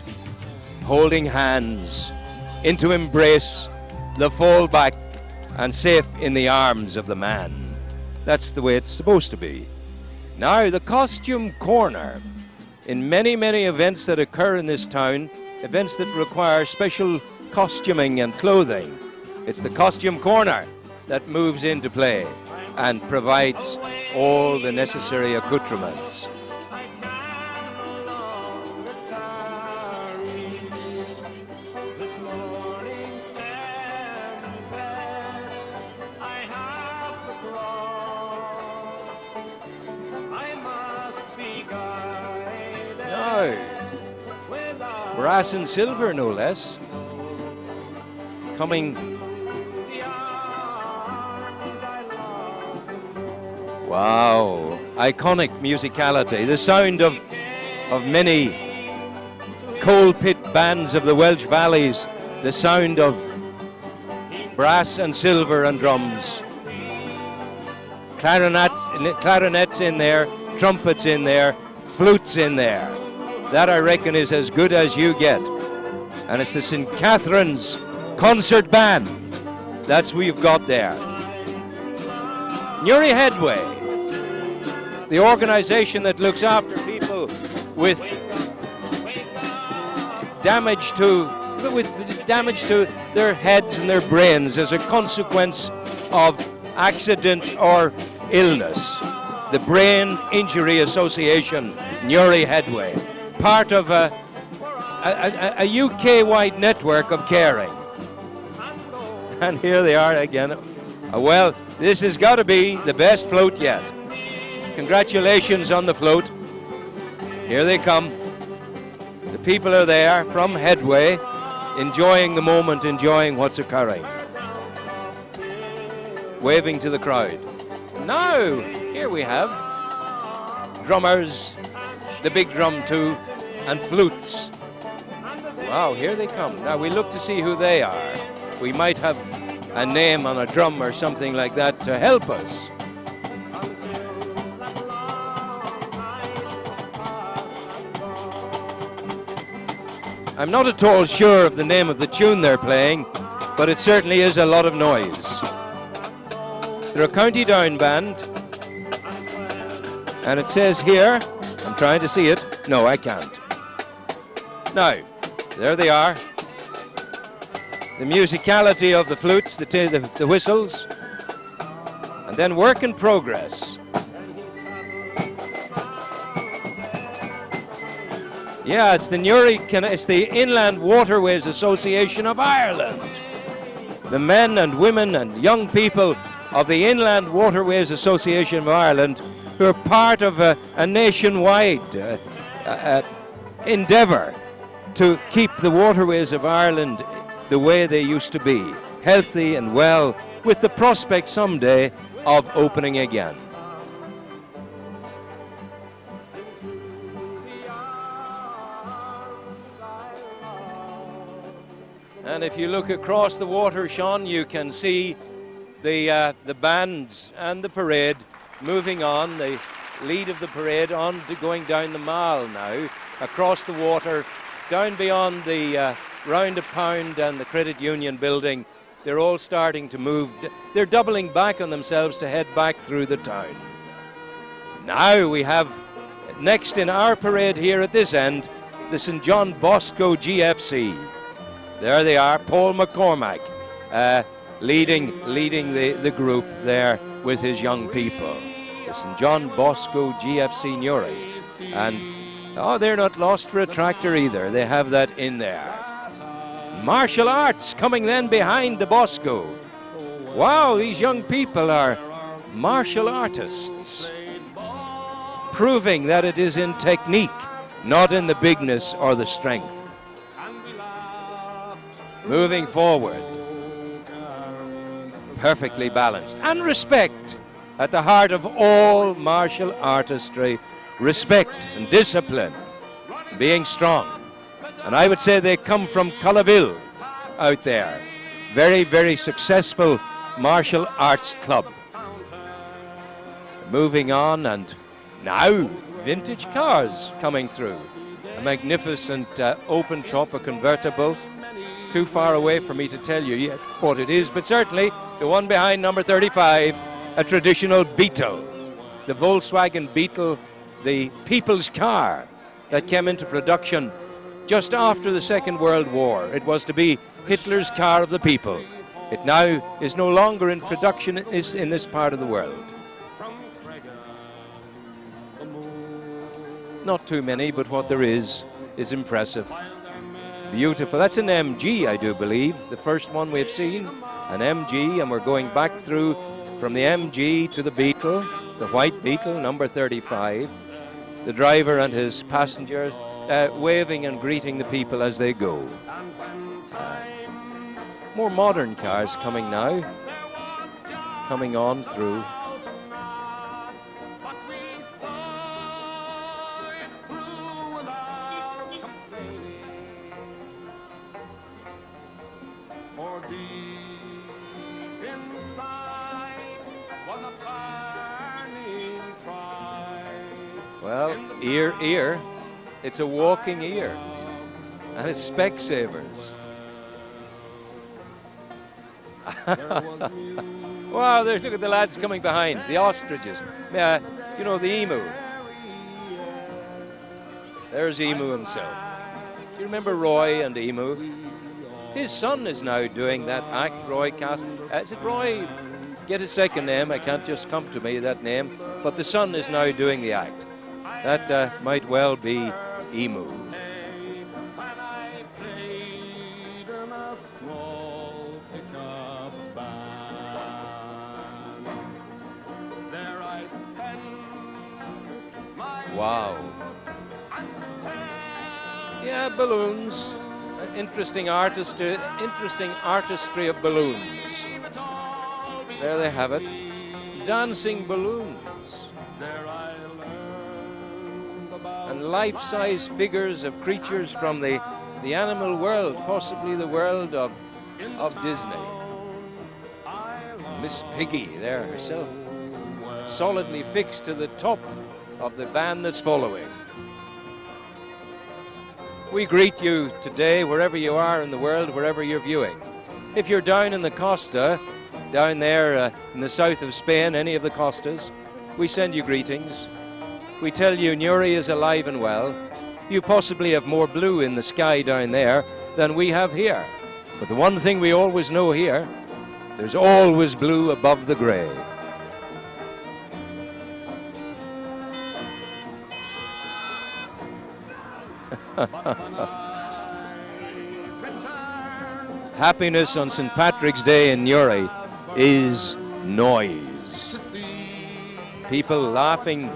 holding hands, into embrace, the fall back, and safe in the arms of the man. That's the way it's supposed to be. Now, the costume corner. In many, many events that occur in this town, events that require special costuming and clothing, it's the costume corner that moves into play. and provides all the necessary accoutrements. This morning's tempest, I have to cross. I must be guided. Now, brass and silver, no less, coming. Wow, iconic musicality, the sound of many coal pit bands of the Welsh Valleys, the sound of brass and silver and drums. Clarinets in there, trumpets in there, flutes in there. That, I reckon, is as good as you get. And it's the St. Catherine's Concert Band. That's what you've got there. Newry Headway, the organisation that looks after people with damage to their heads and their brains as a consequence of accident or illness. The Brain Injury Association, Newry Headway, part of a UK-wide network of caring. And here they are again. Well, this has got to be the best float yet. Congratulations on the float. Here they come. The people are there from Headway, enjoying the moment, enjoying what's occurring. Waving to the crowd. Now, here we have drummers, the big drum too, and flutes. Wow, here they come. Now we look to see who they are. We might have a name on a drum or something like that to help us. I'm not at all sure of the name of the tune they're playing, but it certainly is a lot of noise. They're a County Down band, and it says here, I'm trying to see it. No, I can't. Now, there they are. The musicality of the flutes, the whistles, and then work in progress. Yeah, it's the Inland Waterways Association of Ireland. The men and women and young people of the Inland Waterways Association of Ireland, who are part of a nationwide endeavour to keep the waterways of Ireland the way they used to be, healthy and well, with the prospect someday of opening again. And if you look across the water, Sean, you can see the bands and the parade moving on, the lead of the parade on to going down the Mall now, across the water, down beyond the Round a Pound and the Credit Union building. They're all starting to move. They're doubling back on themselves to head back through the town. Now we have, next in our parade here at this end, the St. John Bosco GFC. There they are, Paul McCormack leading the group there with his young people. The St. John Bosco GFC Newry. And, they're not lost for a tractor either. They have that in there. Martial arts coming then behind the Bosco. Wow, these young people are martial artists, proving that it is in technique, not in the bigness or the strength. Moving forward, perfectly balanced. And respect at the heart of all martial artistry. Respect and discipline, being strong. And I would say they come from Collaville out there. Very, very successful martial arts club. Moving on, and now vintage cars coming through. A magnificent open top, a convertible. Too far away for me to tell you yet what it is, but certainly the one behind number 35, a traditional Beetle. The Volkswagen Beetle, the people's car that came into production just after the Second World War. It was to be Hitler's car of the people. It now is no longer in production in this part of the world. Not too many, but what there is impressive. Beautiful. That's an MG, I do believe, the first one we've seen, an MG, and we're going back through from the MG to the Beetle, the white Beetle, number 35. The driver and his passenger waving and greeting the people as they go. More modern cars coming now, coming on through. Well, ear, it's a walking ear, and it's Specsavers. Wow, look at the lads coming behind, the ostriches. You know, the emu. There's Emu himself. Do you remember Roy and Emu? His son is now doing that act, Roy Cass. Is it Roy? Get his second name, I can't just come to me, that name. But the son is now doing the act. That might well be Emu. Wow. Yeah, balloons. Interesting artistry of balloons. There they have it. Dancing balloons. And life-size figures of creatures from the animal world, possibly the world of Disney. Miss Piggy there herself, solidly fixed to the top of the van that's following. We greet you today, wherever you are in the world, wherever you're viewing. If you're down in the Costa, down there in the south of Spain, any of the Costas, we send you greetings. We tell you Newry is alive and well. You possibly have more blue in the sky down there than we have here. But the one thing we always know here, there's always blue above the grey. Happiness on St. Patrick's Day in Newry is noise. People laughing,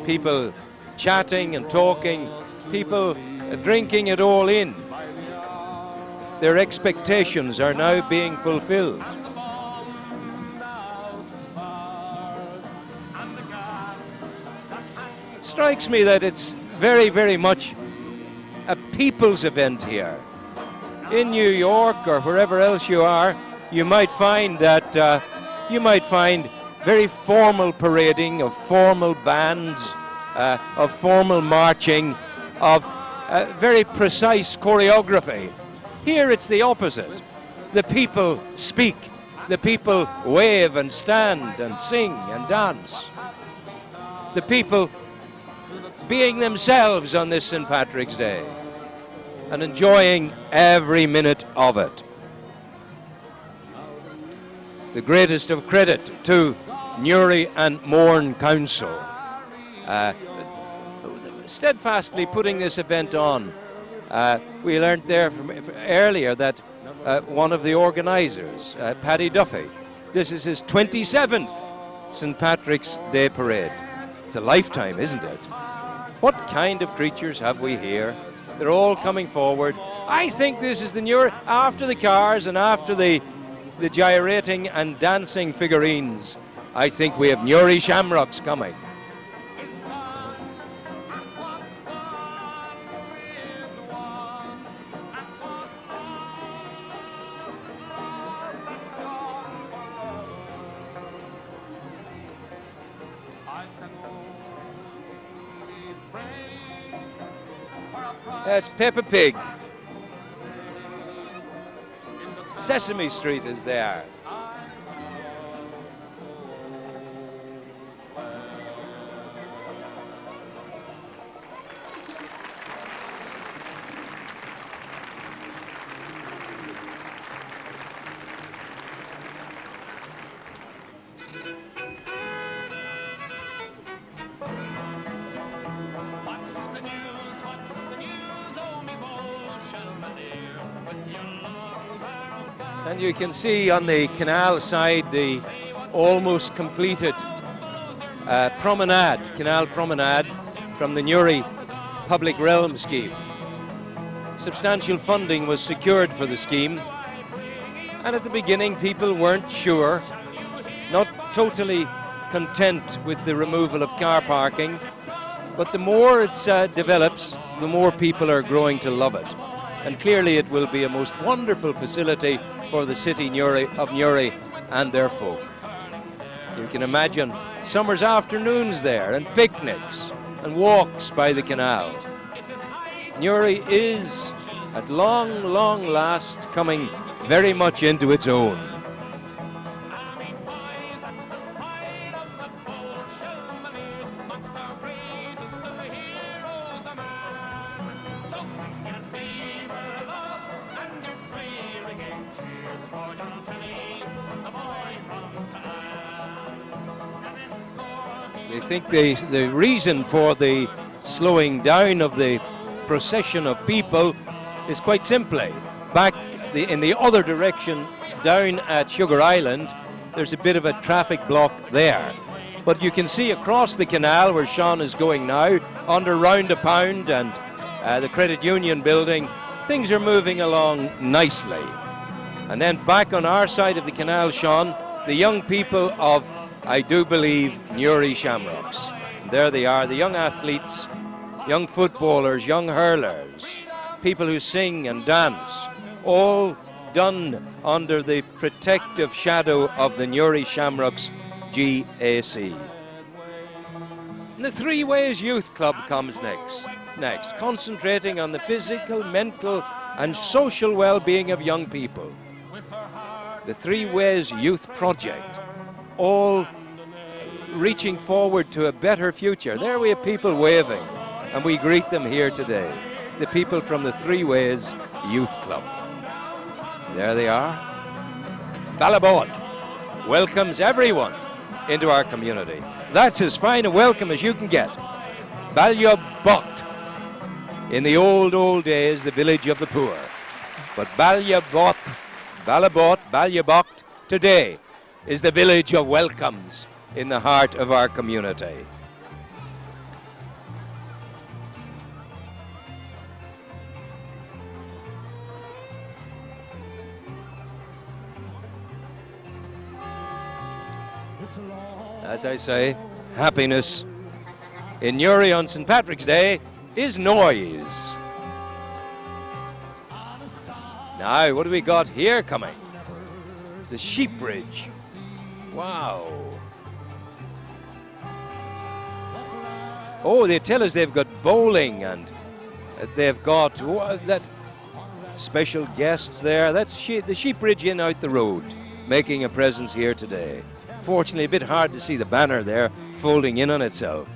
people chatting and talking, people drinking it all in. Their expectations are now being fulfilled. It strikes me that it's very, very much a people's event here. In New York or wherever else you are, you might find that very formal parading of formal bands, of formal marching, of very precise choreography. Here it's the opposite. The people speak, the people wave and stand and sing and dance. The people being themselves on this St. Patrick's Day and enjoying every minute of it. The greatest of credit to Newry and Mourne Council, steadfastly putting this event on. We learned there from earlier that one of the organisers, Paddy Duffy, this is his 27th St. Patrick's Day parade. It's a lifetime, isn't it? What kind of creatures have we here? They're all coming forward. I think this is the Newry, after the cars and after the gyrating and dancing figurines, I think we have Newry Shamrocks coming. That's Peppa Pig. Sesame Street is there. And you can see on the canal side the almost completed canal promenade from the Newry Public Realm scheme. Substantial funding was secured for the scheme, and at the beginning people weren't sure, not totally content with the removal of car parking, but the more it develops, the more people are growing to love it. And clearly it will be a most wonderful facility for the city of Newry and their folk. You can imagine summer's afternoons there, and picnics and walks by the canal. Newry is, at long, long last, coming very much into its own. I think the reason for the slowing down of the procession of people is quite simply, back in the other direction down at Sugar Island, there's a bit of a traffic block there. But you can see across the canal where Sean is going now, under Round a Pound and the Credit Union building, things are moving along nicely. And then back on our side of the canal, Sean, the young people of, I do believe, Newry Shamrocks. There they are, the young athletes, young footballers, young hurlers, people who sing and dance, all done under the protective shadow of the Newry Shamrocks GAC. And the Three Ways Youth Club comes next, concentrating on the physical, mental and social well-being of young people. The Three Ways Youth Project, all reaching forward to a better future. There we have people waving, and we greet them here today. The people from the Three Ways Youth Club. There they are. Ballabot welcomes everyone into our community. That's as fine a welcome as you can get. Ballabot, in the old days, the village of the poor. But Ballabot today is the village of welcomes in the heart of our community. As I say, happiness in Newry on St. Patrick's Day is noise. Now, what do we got here coming? The Sheep Bridge. Wow. Oh, they tell us they've got bowling and they've got that special guests there. That's the Sheep Bridge Inn out the road, making a presence here today. Fortunately, a bit hard to see the banner there folding in on itself.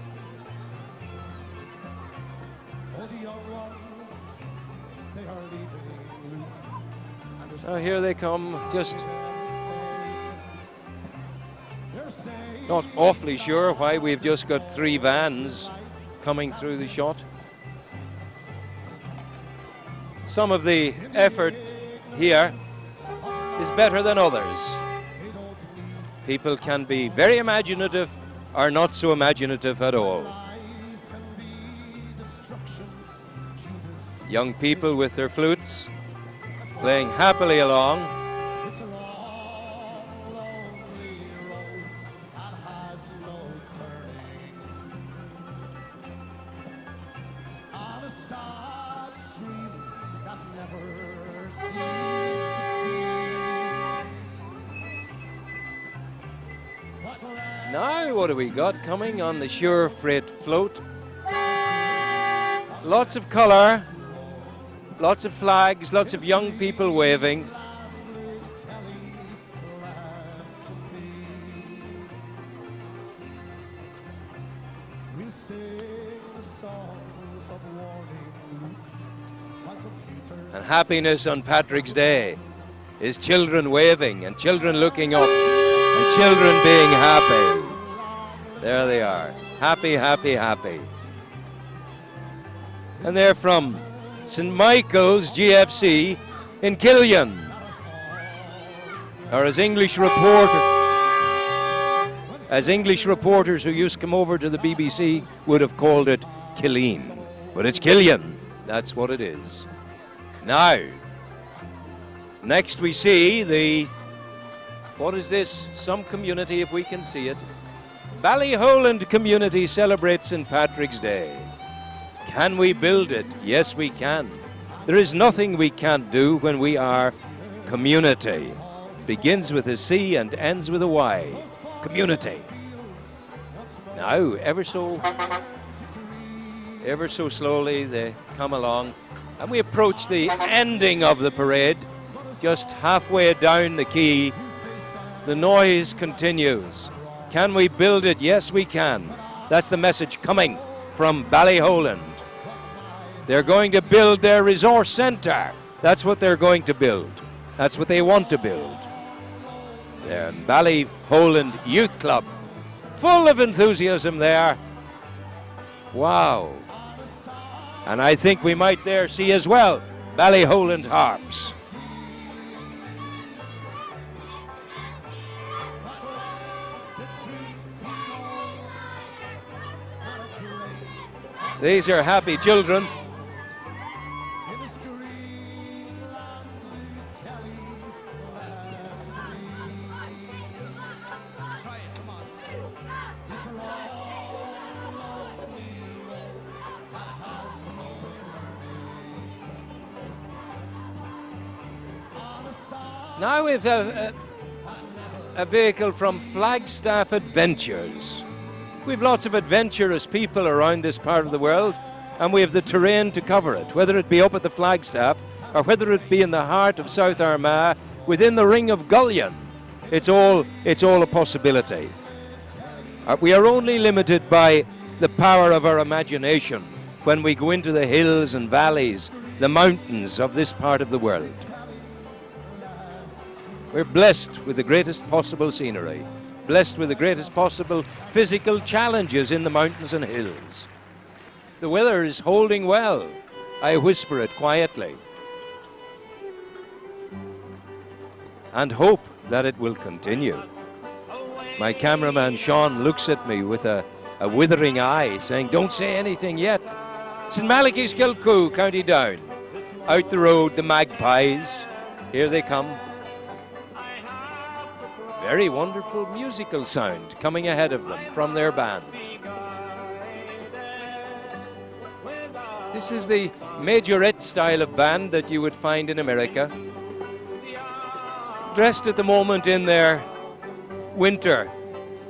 Oh, here they come, just not awfully sure why we've just got 3 vans coming through the shot. Some of the effort here is better than others. People can be very imaginative or not so imaginative at all. Young people with their flutes playing happily along. Now what do we got coming on the Sure Freight float? Lots of colour, lots of flags, lots of young people waving. And happiness on Patrick's Day is children waving and children looking up and children being happy. There they are, happy, happy, happy. And they're from St. Michael's GFC in Killian. or as English reporters who used to come over to the BBC would have called it, Killeen. But it's Killian. That's what it is. Now, next we see what is this? Some community, if we can see it. Ballyholand community celebrates St. Patrick's Day. Can we build it? Yes, we can. There is nothing we can't do when we are community. Begins with a C and ends with a Y. Community. Now, ever so slowly they come along, and we approach the ending of the parade. Just halfway down the quay, the noise continues. Can we build it? Yes, we can. That's the message coming from Ballyholand. They're going to build their resource centre. That's what they're going to build. That's what they want to build. The Ballyholand Youth Club, full of enthusiasm there. Wow. And I think we might there see as well Ballyholand harps. These are happy children. Now we've a vehicle from Flagstaff Adventures. We've lots of adventurous people around this part of the world, and we have the terrain to cover it, whether it be up at the Flagstaff or whether it be in the heart of South Armagh, within the ring of Gullion. It's all a possibility. We are only limited by the power of our imagination when we go into the hills and valleys, the mountains of this part of the world. We're blessed with the greatest possible scenery, blessed with the greatest possible physical challenges in the mountains and hills. The weather is holding well. I whisper it quietly and hope that it will continue. My cameraman Sean looks at me with a withering eye, saying, "Don't say anything yet." St. Malachy's Kilcoo, County Down. Out the road, the Magpies. Here they come. Very wonderful musical sound coming ahead of them from their band. This is the majorette style of band that you would find in America. Dressed at the moment in their winter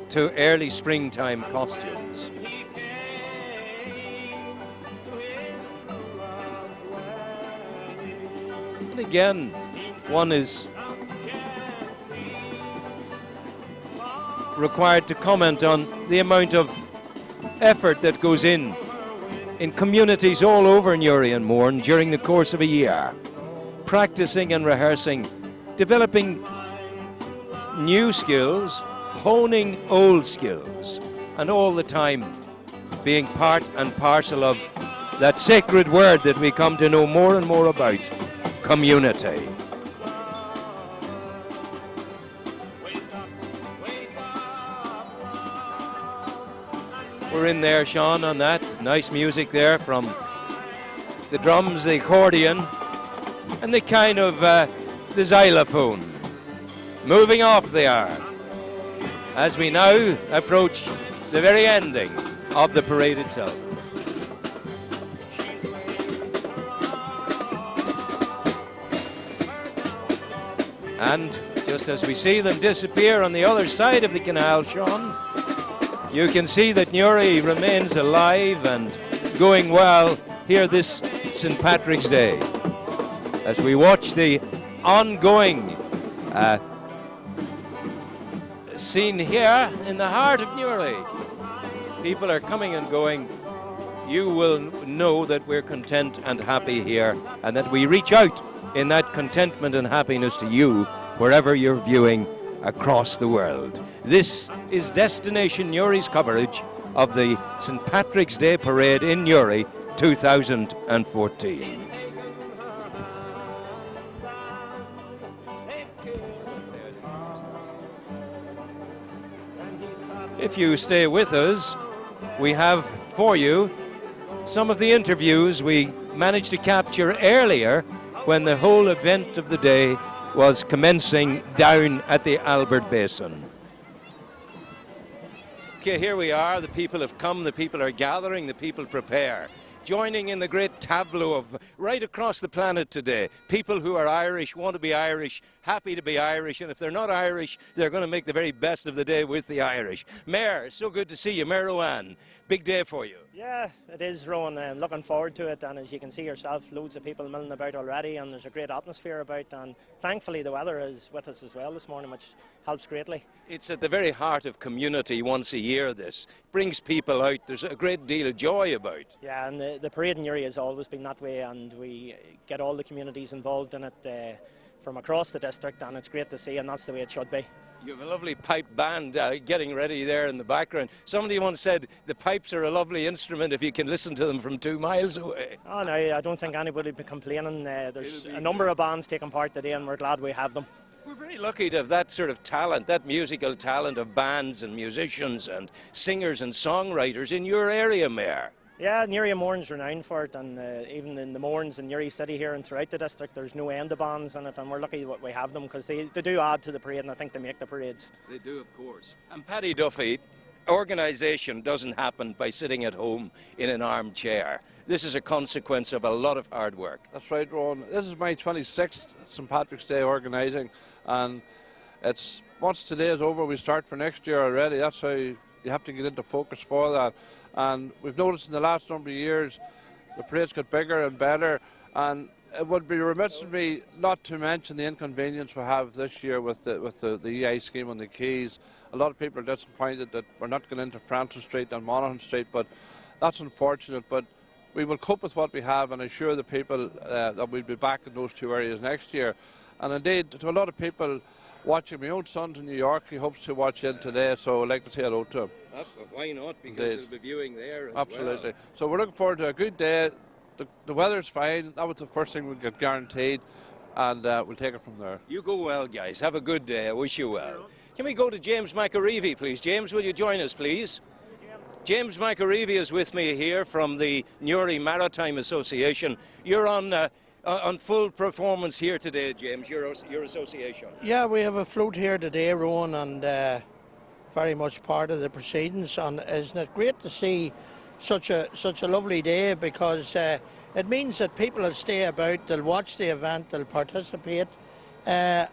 to early springtime costumes. And again, one is required to comment on the amount of effort that goes in communities all over Newry and Mourne during the course of a year, practicing and rehearsing, developing new skills, honing old skills, and all the time being part and parcel of that sacred word that we come to know more and more about, community. We're in there, Sean, on that. Nice music there from the drums, the accordion, and the kind of the xylophone. Moving off they are, as we now approach the very ending of the parade itself. And just as we see them disappear on the other side of the canal, Sean, you can see that Newry remains alive and going well here this St. Patrick's Day. As we watch the ongoing scene here in the heart of Newry. People are coming and going. You will know that we're content and happy here, and that we reach out in that contentment and happiness to you wherever you're viewing across the world. This is Destination Newry's coverage of the St. Patrick's Day Parade in Newry 2014. if you stay with us, we have for you some of the interviews we managed to capture earlier when the whole event of the day was commencing down at the Albert Basin. Okay, here we are. The people have come, the people are gathering, the people prepare. Joining in the great tableau of right across the planet today. People who are Irish, want to be Irish, happy to be Irish, and if they're not Irish, they're going to make the very best of the day with the Irish. Mayor, so good to see you. Mayor Rowan, big day for you. Yeah, it is, Rowan. I'm looking forward to it, and as you can see yourself, loads of people milling about already, and there's a great atmosphere about, and thankfully the weather is with us as well this morning, which helps greatly. It's at the very heart of community once a year, this. Brings people out. There's a great deal of joy about. Yeah, and the parade in Uri has always been that way, and we get all the communities involved in it from across the district, and it's great to see, and that's the way it should be. You have a lovely pipe band getting ready there in the background. Somebody once said the pipes are a lovely instrument if you can listen to them from 2 miles away. Oh no, I don't think anybody would be complaining. There's a number of bands taking part today, and we're glad we have them. We're very lucky to have that sort of talent, that musical talent of bands and musicians and singers and songwriters in your area, Mayor. Yeah, Newry and Mourne's renowned for it, and even in the Mournes in Newry City here and throughout the district, there's no end of bands in it, and we're lucky that we have them because they do add to the parade, and I think they make the parades. They do, of course. And Paddy Duffy, organisation doesn't happen by sitting at home in an armchair. This is a consequence of a lot of hard work. That's right, Ron. This is my 26th St Patrick's Day organising, and it's once today is over, we start for next year already. That's how you have to get into focus for that. And we've noticed in the last number of years the parades get bigger and better, and it would be remiss of me not to mention the inconvenience we have this year with the EI scheme on the quays. A lot of people are disappointed that we're not going into Francis Street and Monaghan Street, but that's unfortunate. But we will cope with what we have and assure the people that we'll be back in those 2 areas next year. And indeed, to a lot of people watching, my own son's in New York, he hopes to watch in today, so I'd like to say hello to him. Why not? Because he'll be viewing there as Absolutely. well. So we're looking forward to a good day. The weather's fine. That was the first thing we get guaranteed, and we'll take it from there. You go well, guys. Have a good day. I wish you well. Can we go to James McAreevy, please? James, will you join us, please? James McAreevy is with me here from the Newry Maritime Association. You're on full performance here today, James, your association. Yeah, we have a float here today, Rowan, and very much part of the proceedings. And isn't it great to see such a lovely day, because it means that people will stay about, they'll watch the event, they'll participate, and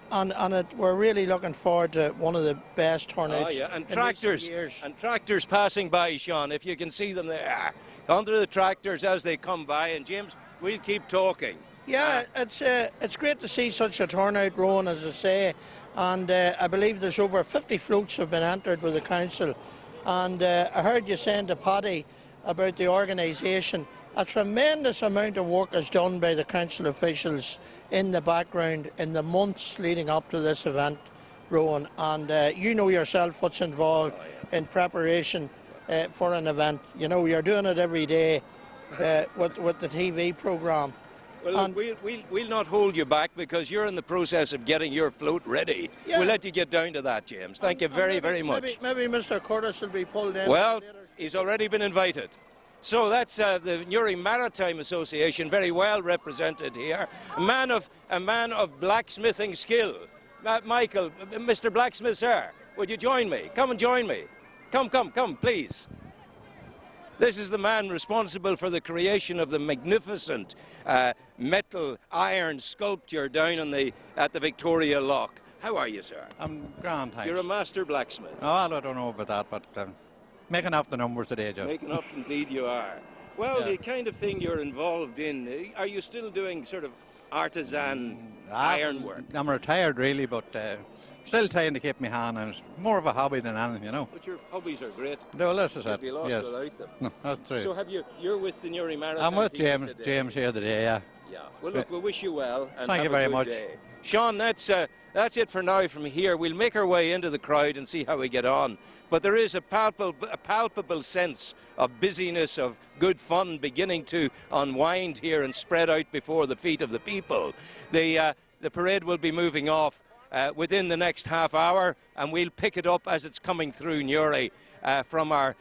we're really looking forward to one of the best turnouts. Oh, yeah. And in tractors, recent years. and tractors passing by, Sean, if you can see them there. Onto the tractors as they come by, and James, we'll keep talking. Yeah, it's great to see such a turnout, Rowan, as I say, and I believe there's over 50 floats have been entered with the council, and I heard you saying to Paddy about the organisation. A tremendous amount of work is done by the council officials in the background in the months leading up to this event, Rowan, and you know yourself what's involved in preparation for an event. You know, you're doing it every day with the TV programme. Well, look, we'll not hold you back because you're in the process of getting your float ready. Yeah. We'll let you get down to that, James. Thank you very much. Maybe Mr. Curtis will be pulled in. Well, he's already been invited. So that's the Newry Maritime Association, very well represented here. A man of blacksmithing skill. Michael, Mr. Blacksmith, sir, would you join me? Come and join me. Come, please. This is the man responsible for the creation of the magnificent metal iron sculpture down at the Victoria Lock. How are you, sir? I'm grand, thanks. You're a master blacksmith. Oh, I don't know about that, but making up the numbers today, Joe. Making up, indeed you are. Well, Yeah. the kind of thing you're involved in, are you still doing sort of artisan ironwork? I'm retired, really, but still trying to keep my hand, and it's more of a hobby than anything, you know. But your hobbies are great. No, this is You'd it. be lost Yes. without them. No, that's true. So you're with the Newry Maritime I'm with people James. today. James here today, yeah. Yeah. Well, look, we wish you well. And Thank have you a very good much. day. Sean, that's it for now from here. We'll make our way into the crowd and see how we get on. But there is a palpable sense of busyness, of good fun beginning to unwind here and spread out before the feet of the people. The parade will be moving off within the next half hour, and we'll pick it up as it's coming through Newry. from our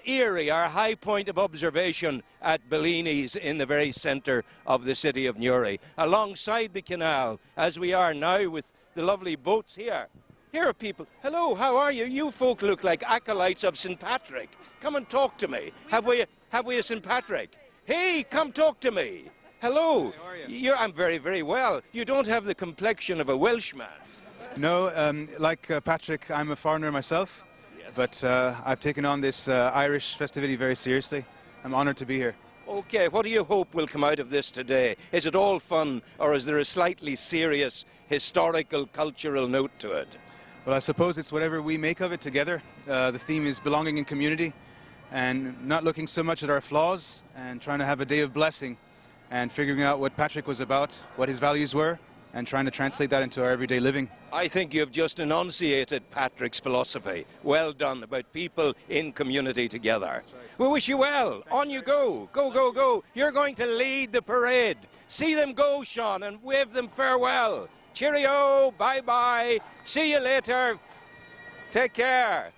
eyrie, our high point of observation at Bellini's in the very centre of the city of Newry, alongside the canal, as we are now with the lovely boats here. Here are people. Hello, how are you? You folk look like acolytes of St. Patrick. Come and talk to me. Have we a St. Patrick? Hey, come talk to me. Hello. How are you? I'm very, very well. You don't have the complexion of a Welshman. No, like Patrick, I'm a foreigner myself, but I've taken on this Irish festivity very seriously. I'm honoured to be here. Okay, what do you hope will come out of this today? Is it all fun, or is there a slightly serious historical, cultural note to it? Well, I suppose it's whatever we make of it together. The theme is belonging in community and not looking so much at our flaws and trying to have a day of blessing and figuring out what Patrick was about, what his values were, and trying to translate that into our everyday living. I think you've just enunciated Patrick's philosophy. Well done, about people in community together. Right. We wish you well. On you go. Go, go, go. You're going to lead the parade. See them go, Sean, and wave them farewell. Cheerio. Bye-bye. See you later. Take care.